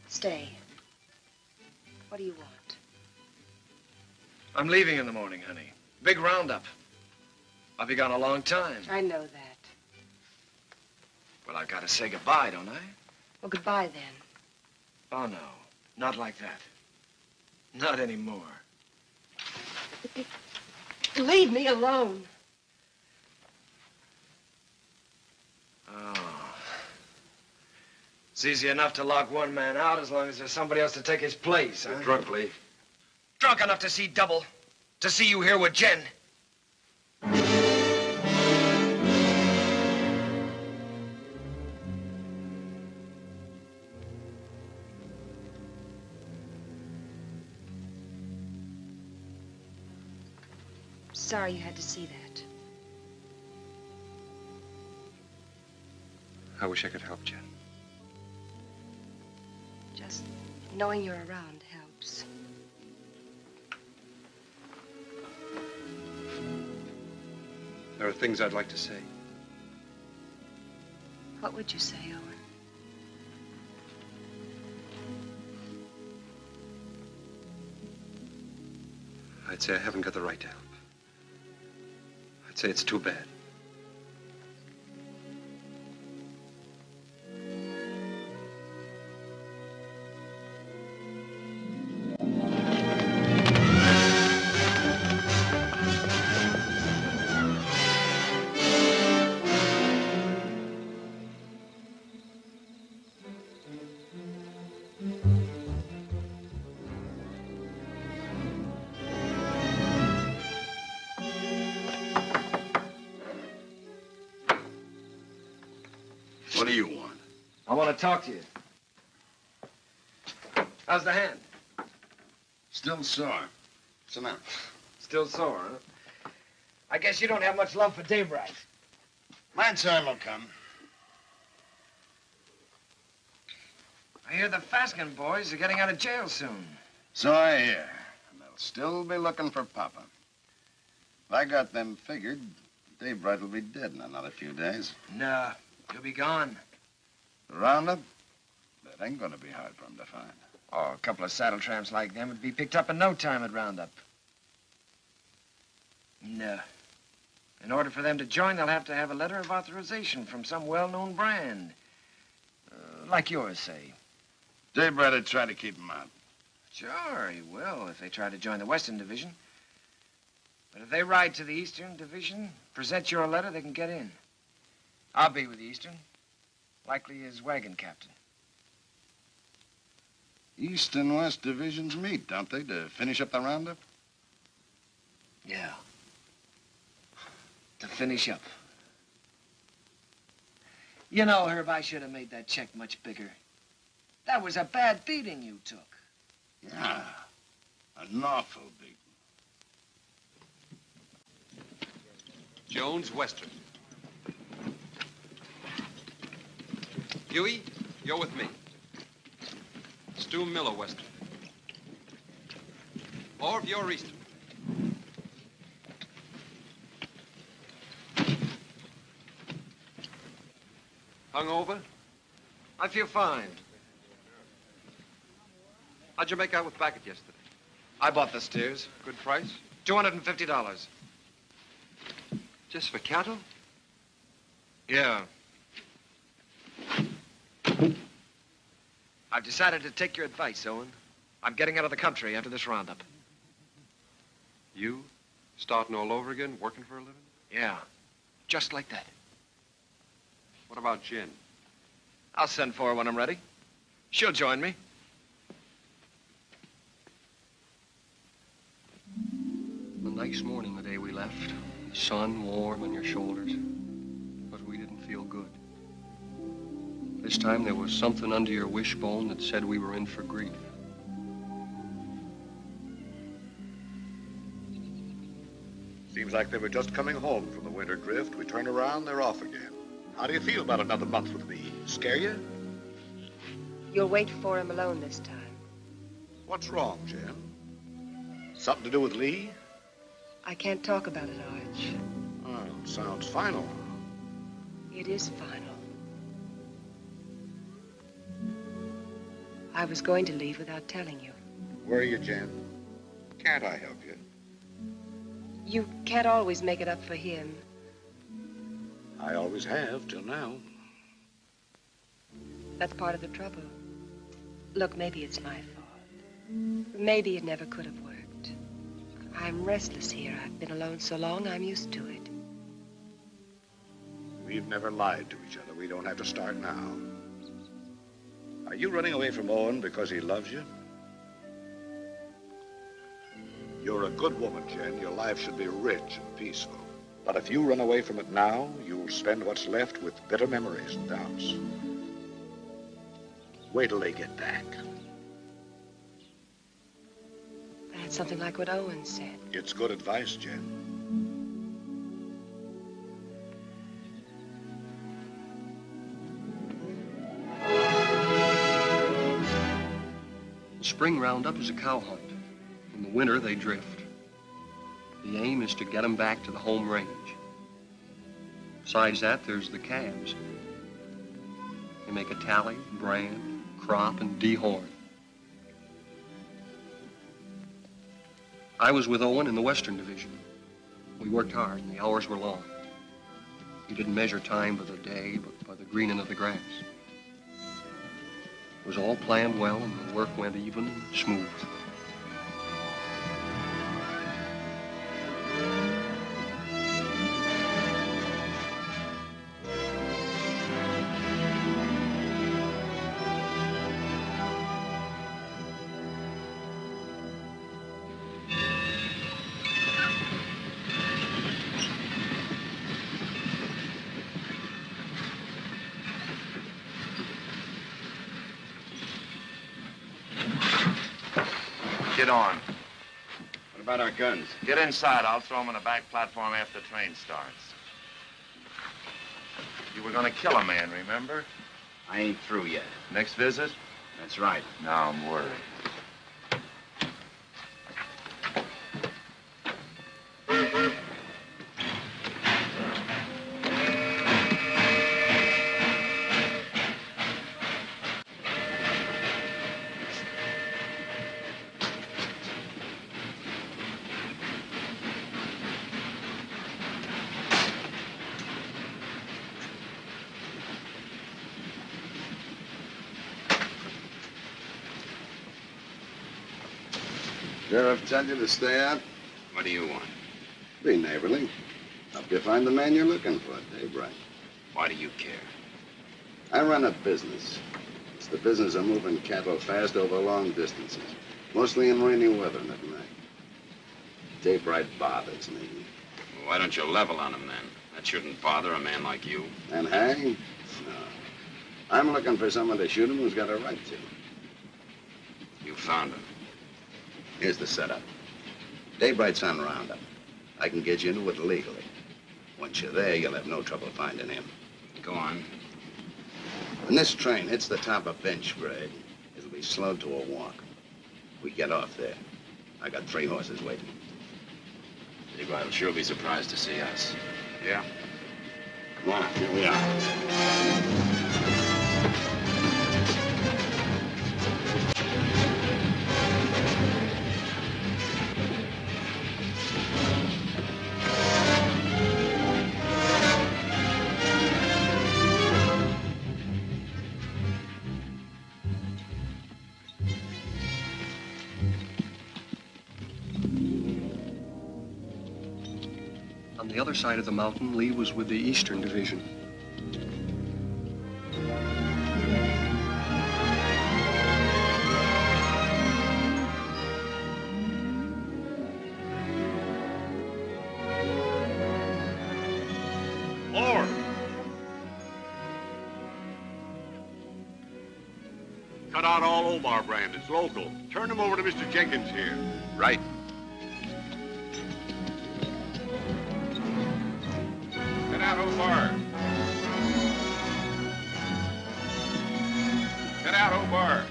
Stay. What do you want? I'm leaving in the morning, honey. Big roundup. I'll be gone a long time. I know that. Well, I've got to say goodbye, don't I? Well, goodbye, then. Oh, no. Not like that. Not anymore. Leave me alone. Oh. It's easy enough to lock one man out as long as there's somebody else to take his place, huh? You're drunk, Lee. Drunk enough to see double. To see you here with Jen. sorry you had to see that. I wish I could help, Jen. Just knowing you're around helps. There are things I'd like to say. What would you say, Owen? I'd say I haven't got the right to help. I'd say it's too bad. What do you want? I want to talk to you. How's the hand? Still sore. Sit down. Still sore, huh? I guess you don't have much love for Daybreak. My time will come. I hear the Faskin boys are getting out of jail soon. So I hear. And they'll still be looking for Papa. If I got them figured, Daybreak will be dead in another few days. No, he'll be gone. The roundup? That ain't gonna be hard for him to find. Oh, a couple of saddle tramps like them would be picked up in no time at roundup. No. In order for them to join, they'll have to have a letter of authorization from some well-known brand. Like yours, say. Daybreak would try to keep him out. Sure, he will, if they try to join the Western Division. But if they ride to the Eastern Division, present your letter, they can get in. I'll be with the Eastern. Likely as wagon captain. East and West divisions meet, don't they, to finish up the roundup? Yeah. To finish up. You know, Herb, I should have made that check much bigger. That was a bad beating you took. Yeah. An awful beating. Jones, Western. Huey, you're with me. Stu Miller, Western. Orv, you're Eastern. Hungover? I feel fine. How'd you make out with Backett yesterday? I bought the steers. Good price? $250. Just for cattle? Yeah. I've decided to take your advice, Owen. I'm getting out of the country after this roundup. You? Starting all over again, working for a living? Yeah. Just like that. What about Jen? I'll send for her when I'm ready. She'll join me. A nice morning the day we left. The sun warm on your shoulders. But we didn't feel good. This time there was something under your wishbone that said we were in for grief. Seems like they were just coming home from the winter drift. We turn around, they're off again. How do you feel about another month with me? Scare you? You'll wait for him alone this time. What's wrong, Jen? Something to do with Lee? I can't talk about it, Arch. Oh, sounds final. It is final. I was going to leave without telling you. Where are you, Jen? Can't I help you? You can't always make it up for him. I always have, till now. That's part of the trouble. Look, maybe it's my fault. Maybe it never could have worked. I'm restless here. I've been alone so long, I'm used to it. We've never lied to each other. We don't have to start now. Are you running away from Owen because he loves you? You're a good woman, Jen. Your life should be rich and peaceful. But if you run away from it now, you'll spend what's left with bitter memories and doubts. Wait till they get back. That's something like what Owen said. It's good advice, Jen. spring roundup is a cow hunt. In the winter, they drift. The aim is to get them back to the home range. Besides that, there's the calves. They make a tally, brand, crop, and dehorn. I was with Owen in the Western Division. We worked hard, and the hours were long. We didn't measure time by the day, but by the greening of the grass. It was all planned well, and the work went even and smooth. Get on. What about our guns? Get inside. I'll throw them on the back platform after the train starts. You were gonna kill a man, remember? I ain't through yet. Next visit? That's right. Now I'm worried. Sheriff tell you to stay out? What do you want? Be neighborly. Help you find the man you're looking for, Daybreak. Why do you care? I run a business. It's the business of moving cattle fast over long distances, mostly in rainy weather and at night. Daybreak bothers me. Well, why don't you level on him, then? That shouldn't bother a man like you. And hang? No. I'm looking for someone to shoot him who's got a right to. You found him. Here's the setup. Daybreak's on roundup. I can get you into it legally. Once you're there, you'll have no trouble finding him. Go on. When this train hits the top of bench grade, it'll be slowed to a walk. We get off there. I got 3 horses waiting. Daybreak will sure be surprised to see us. Yeah? Come on, here we are. On the other side of the mountain, Lee was with the Eastern Division. Lord! Cut out all Omar brand. It's local. Turn them over to Mr. Jenkins here. Right. Get out, Omar. Get out, Omar.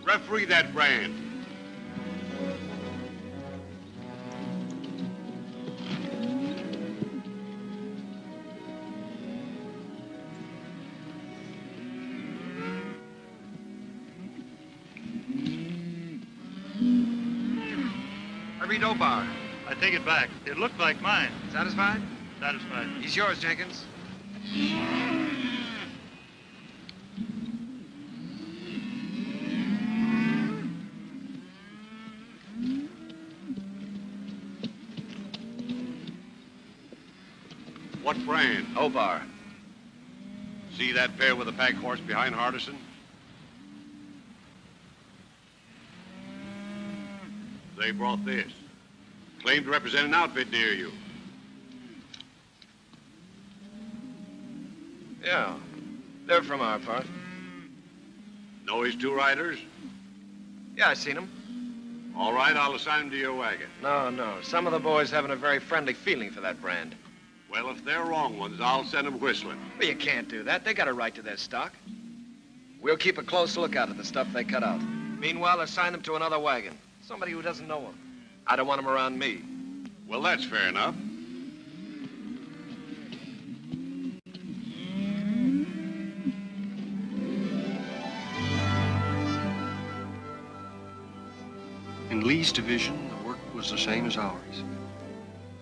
Referee that brand. I read Obar. I take it back. It looked like mine. Satisfied? Satisfied. He's yours, Jenkins. What brand? Obar. See that pair with the pack horse behind Hardison? They brought this. Claimed to represent an outfit near you. Yeah. They're from our part. Know his two riders? Yeah, I seen them. All right, I'll assign them to your wagon. No. Some of the boys haven't a very friendly feeling for that brand. Well, if they're wrong ones, I'll send them whistling. Well, you can't do that. They got a right to their stock. We'll keep a close lookout at the stuff they cut out. Meanwhile, assign them to another wagon. Somebody who doesn't know them. I don't want them around me. Well, that's fair enough. In Lee's division, the work was the same as ours.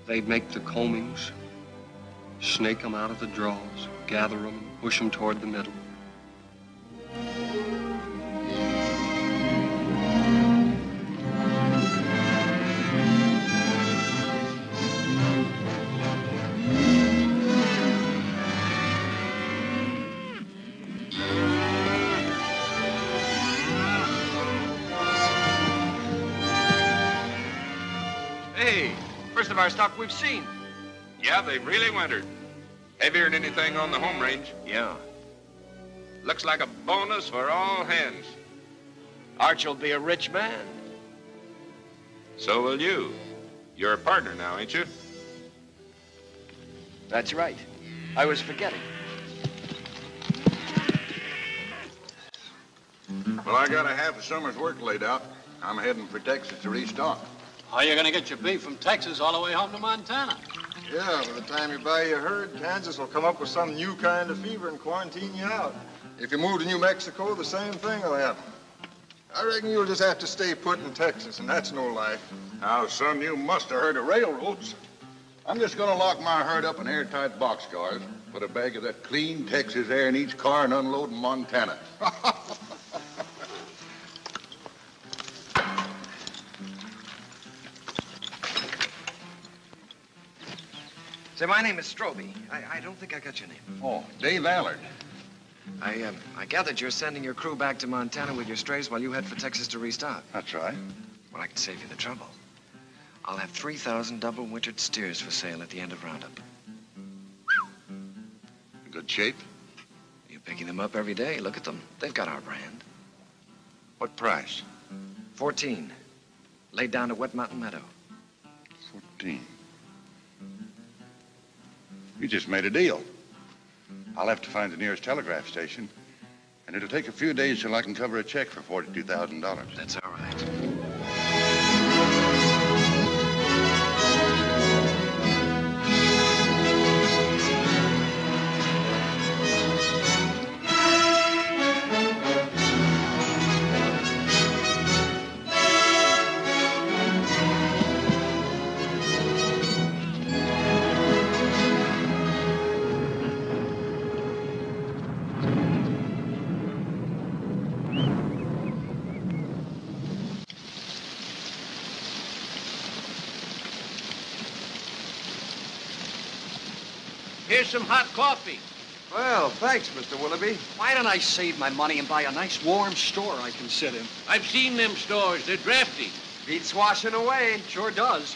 They'd make the combings, snake them out of the draws, gather them, and push them toward the middle. Hey, first of our stock we've seen. Yeah, they've really wintered. Heavier than anything on the home range. Yeah. Looks like a bonus for all hands. Arch will be a rich man. So will you. You're a partner now, ain't you? That's right. I was forgetting. Well, I got a half a summer's work laid out. I'm heading for Texas to restock. How are you going to get your beef from Texas all the way home to Montana? Yeah, by the time you buy your herd, Kansas will come up with some new kind of fever and quarantine you out. If you move to New Mexico, the same thing will happen. I reckon you'll just have to stay put in Texas, and that's no life. Now, son, you must have heard of railroads. I'm just gonna lock my herd up in airtight boxcars, put a bag of that clean Texas air in each car, and unload in Montana. Say, my name is Stroby. I don't think I got your name. Oh, Dave Allard. I gathered you're sending your crew back to Montana with your strays while you head for Texas to restock. That's right. Well, I can save you the trouble. I'll have 3,000 double-wintered steers for sale at the end of Roundup. Good shape? You're picking them up every day. Look at them. They've got our brand. What price? 14. Laid down at Wet Mountain Meadow. 14. You just made a deal. I'll have to find the nearest telegraph station, and it'll take a few days till I can cover a check for $42,000. That's all right. Here's some hot coffee. Well, thanks, Mr. Willoughby. Why don't I save my money and buy a nice warm store I can sit in? I've seen them stores. They're drafty. Beats washing away. Sure does.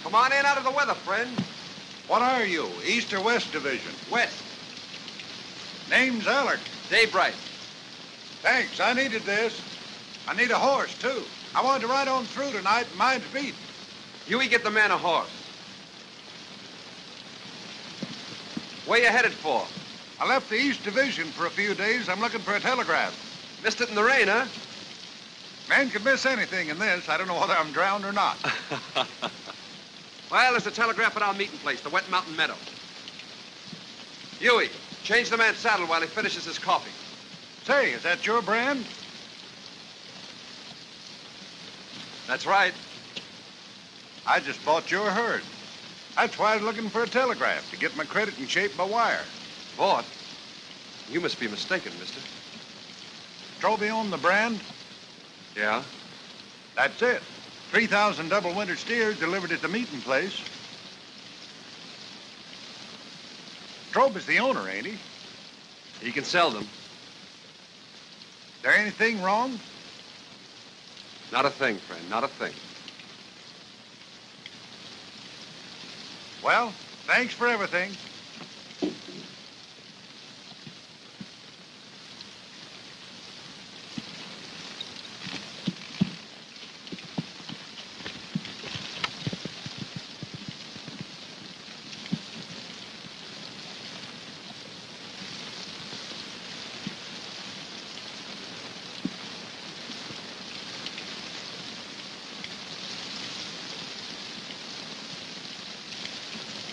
Come on in out of the weather, friend. What are you, East or West Division? West. Name's Allard. Dave Bright. Thanks, I needed this. I need a horse, too. I wanted to ride on through tonight, and mine's beat. Huey, get the man a horse. Where you headed for? I left the East Division for a few days. I'm looking for a telegraph. Missed it in the rain, huh? Man could miss anything in this. I don't know whether I'm drowned or not. Well, there's a telegraph at our meeting place, the Wet Mountain Meadow. Huey, change the man's saddle while he finishes his coffee. Say, is that your brand? That's right. I just bought your herd. That's why I was looking for a telegraph, to get my credit in shape by wire. Bought? You must be mistaken, mister. Strobe owned the brand? Yeah? That's it. 3,000 double winter steers delivered at the meeting place. Strobe is the owner, ain't he? He can sell them. There anything wrong? Not a thing, friend, not a thing. Well, thanks for everything.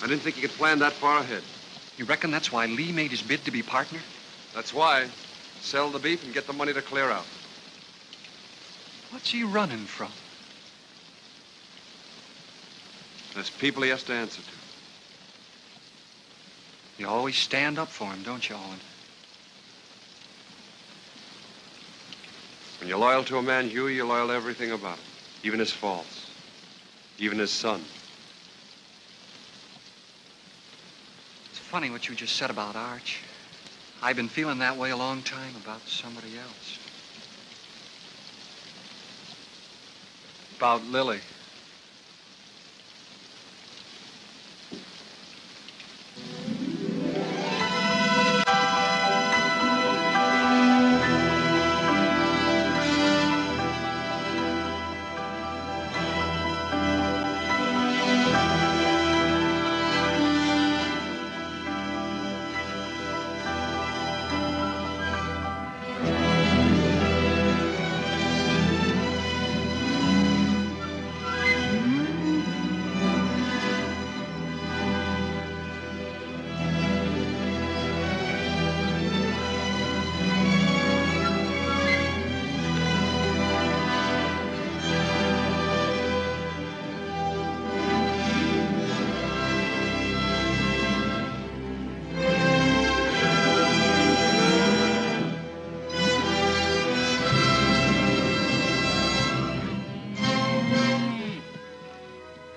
I didn't think you could plan that far ahead. You reckon that's why Lee made his bid to be partner? That's why. Sell the beef and get the money to clear out. What's he running from? There's people he has to answer to. You always stand up for him, don't you, Owen? When you're loyal to a man, Huey, you're loyal to everything about him. Even his faults. Even his son. Funny what you just said about Arch. I've been feeling that way a long time about somebody else. About Lily.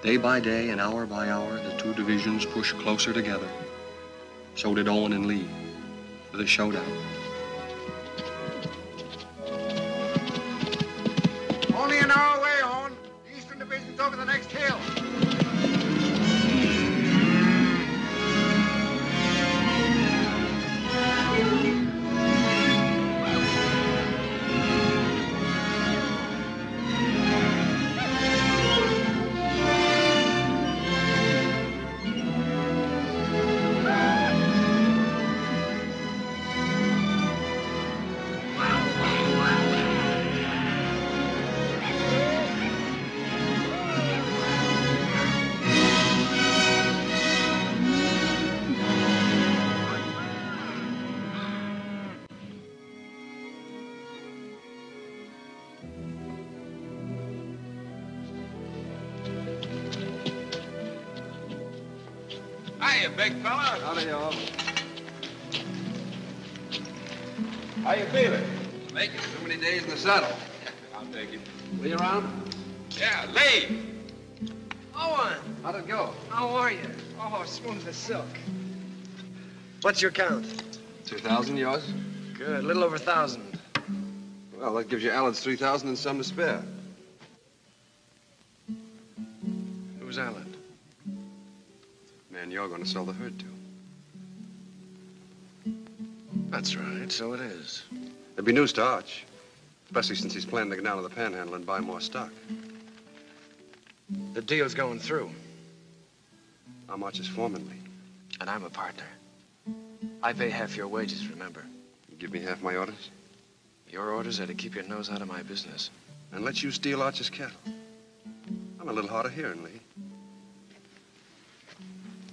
Day by day and hour by hour, the two divisions pushed closer together. So did Owen and Lee for the showdown. Only an hour away, Owen. The Eastern Division's over the next hill. Hiya, big fella. Howdy, y'all. How you feeling? Making too many days in the saddle. I'll take it. Lee around? Yeah, Lee. Owen, How'd it go? how are you? Oh, smooth as silk. What's your count? 2,000, yours? Good, a little over 1,000. Well, that gives you Alan's 3,000 and some to spare. Who's Alan? Man, you're going to sell the herd to. That's right, so it is. There'll be news to Arch, especially since he's planning to go down to the Panhandle and buy more stock. The deal's going through. I'm Arch's foreman, Lee. And I'm a partner. I pay half your wages, remember? You give me half my orders? Your orders are to keep your nose out of my business. And let you steal Arch's cattle. I'm a little hard of hearing, Lee.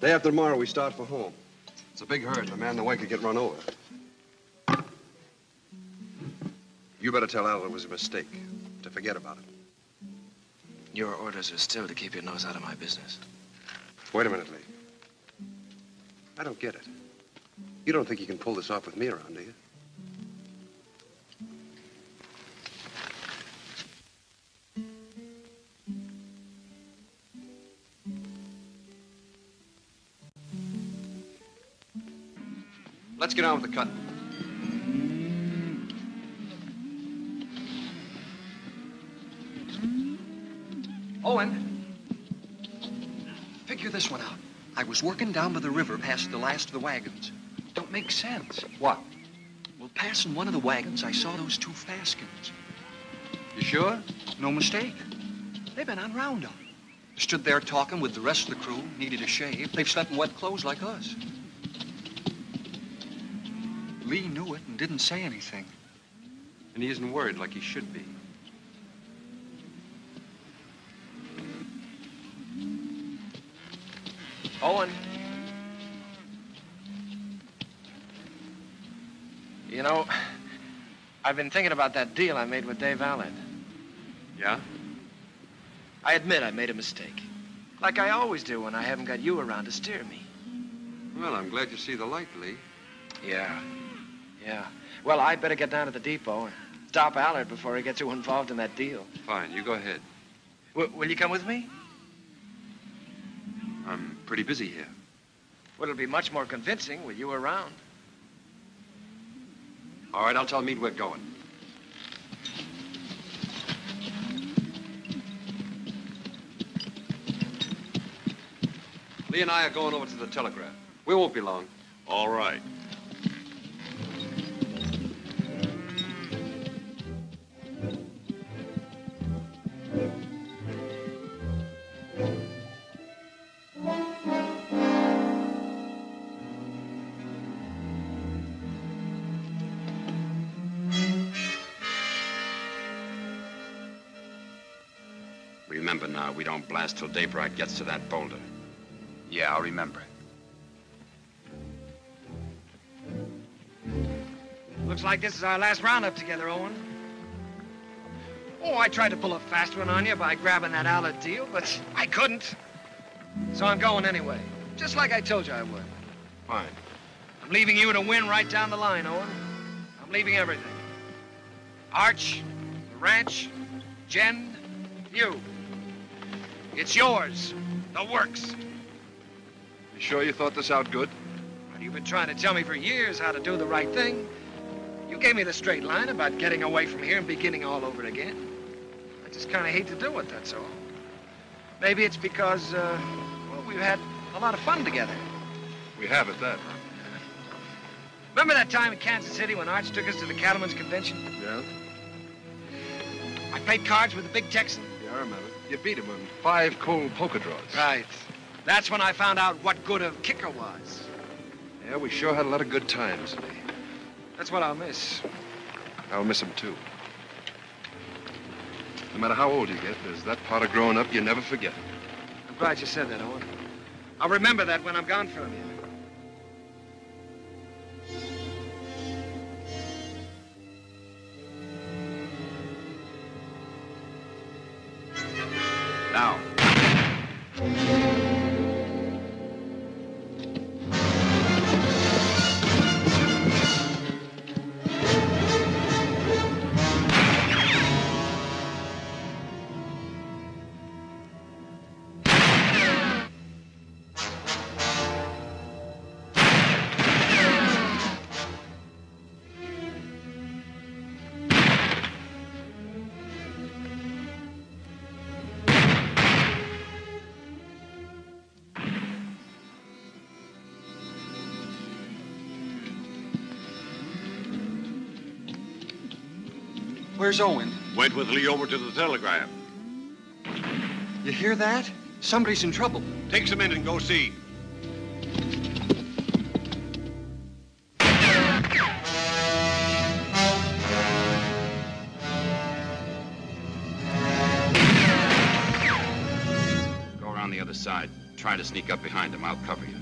Day after tomorrow, we start for home. It's a big herd, and a man in the way could get run over. You better tell Al it was a mistake, to forget about it. Your orders are still to keep your nose out of my business. Wait a minute, Lee. I don't get it. You don't think you can pull this off with me around, do you? Let's get on with the cut. Owen, figure this one out. I was working down by the river past the last of the wagons. Don't make sense. What? Well, passing one of the wagons, I saw those two Faskins. You sure? No mistake. They've been on roundup. Stood there talking with the rest of the crew, needed a shave. They've slept in wet clothes like us. Lee knew it and didn't say anything. And he isn't worried like he should be. Owen. You know, I've been thinking about that deal I made with Dave Allen. Yeah? I admit I made a mistake. Like I always do when I haven't got you around to steer me. Well, I'm glad you see the light, Lee. Yeah. Well, I'd better get down to the depot and stop Allard before he gets too involved in that deal. Fine, you go ahead. Will you come with me? I'm pretty busy here. Well, it'll be much more convincing with you around. All right, I'll tell Meade we're going. Lee and I are going over to the telegraph. We won't be long. All right. Remember now, we don't blast till daybreak gets to that boulder. Yeah, I'll remember. Looks like this is our last roundup together, Owen. Oh, I tried to pull a fast one on you by grabbing that Allard deal, but I couldn't. So I'm going anyway, just like I told you I would. Fine. I'm leaving you to win right down the line, Owen. I'm leaving everything. Arch, the ranch, Jen, you. It's yours, the works. You sure you thought this out good? Well, you've been trying to tell me for years how to do the right thing. You gave me the straight line about getting away from here and beginning all over again. I just kind of hate to do it, that's all. Maybe it's because, well, we've had a lot of fun together. We have at that. Remember that time in Kansas City when Arch took us to the Cattlemen's Convention? Yeah? I played cards with the big Texan. Yeah, I remember. You beat him on 5 cold poker draws. Right. That's when I found out what good a kicker was. Yeah, we sure had a lot of good times, Lee. That's what I'll miss. I'll miss him, too. No matter how old you get, there's that part of growing up you never forget. I'm glad you said that, Owen. I'll remember that when I'm gone from you. Now. Where's Owen? Went with Lee over to the telegraph. You hear that? Somebody's in trouble. Take some in and go see. Go around the other side. Try to sneak up behind him. I'll cover you.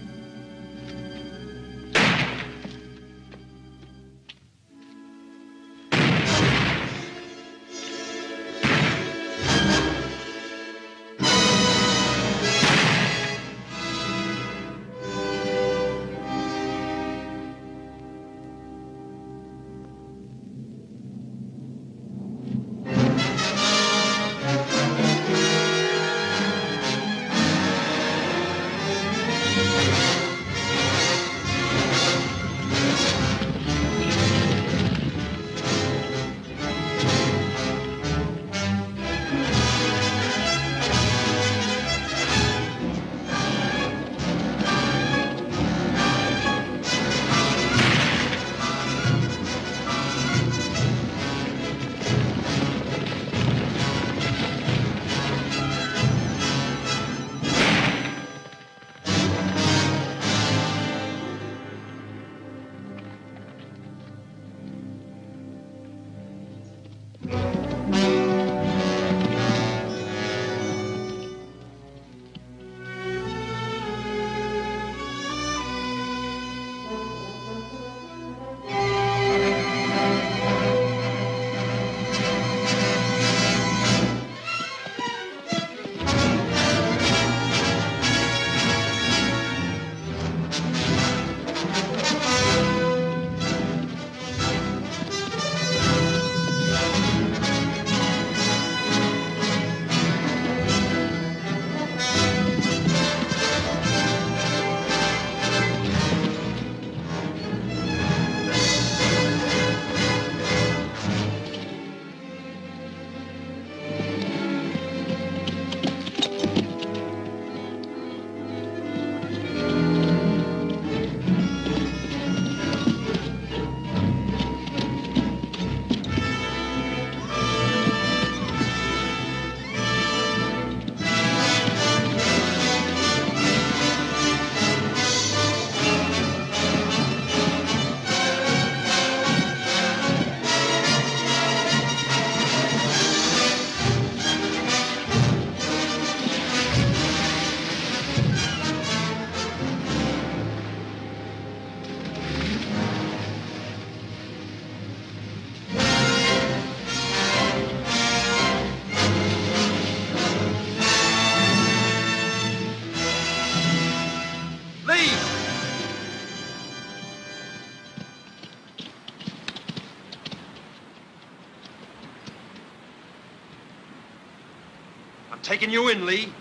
taking you in, Lee.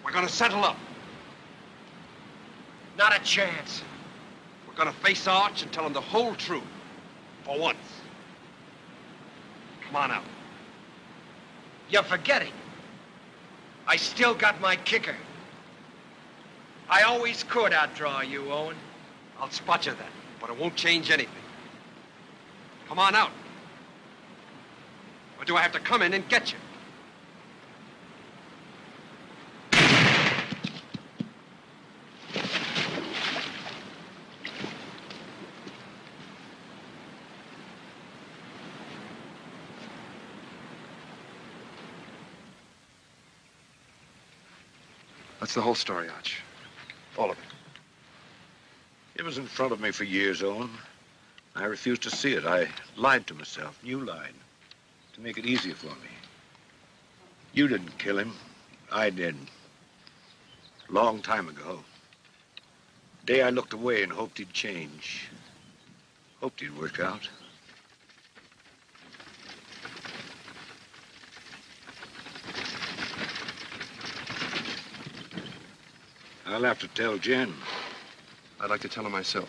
We're gonna settle up. Not a chance. We're gonna face Arch and tell him the whole truth. For once. Come on out. You're forgetting. I still got my kicker. I always could outdraw you, Owen. I'll spot you then, but it won't change anything. Come on out. Or do I have to come in and get you? That's the whole story, Arch. All of it. It was in front of me for years, Owen. I refused to see it. I lied to myself. You lied. To make it easier for me. You didn't kill him. I did. Long time ago. The day I looked away and hoped he'd change. Hoped he'd work out. I'll have to tell Jen. I'd like to tell her myself.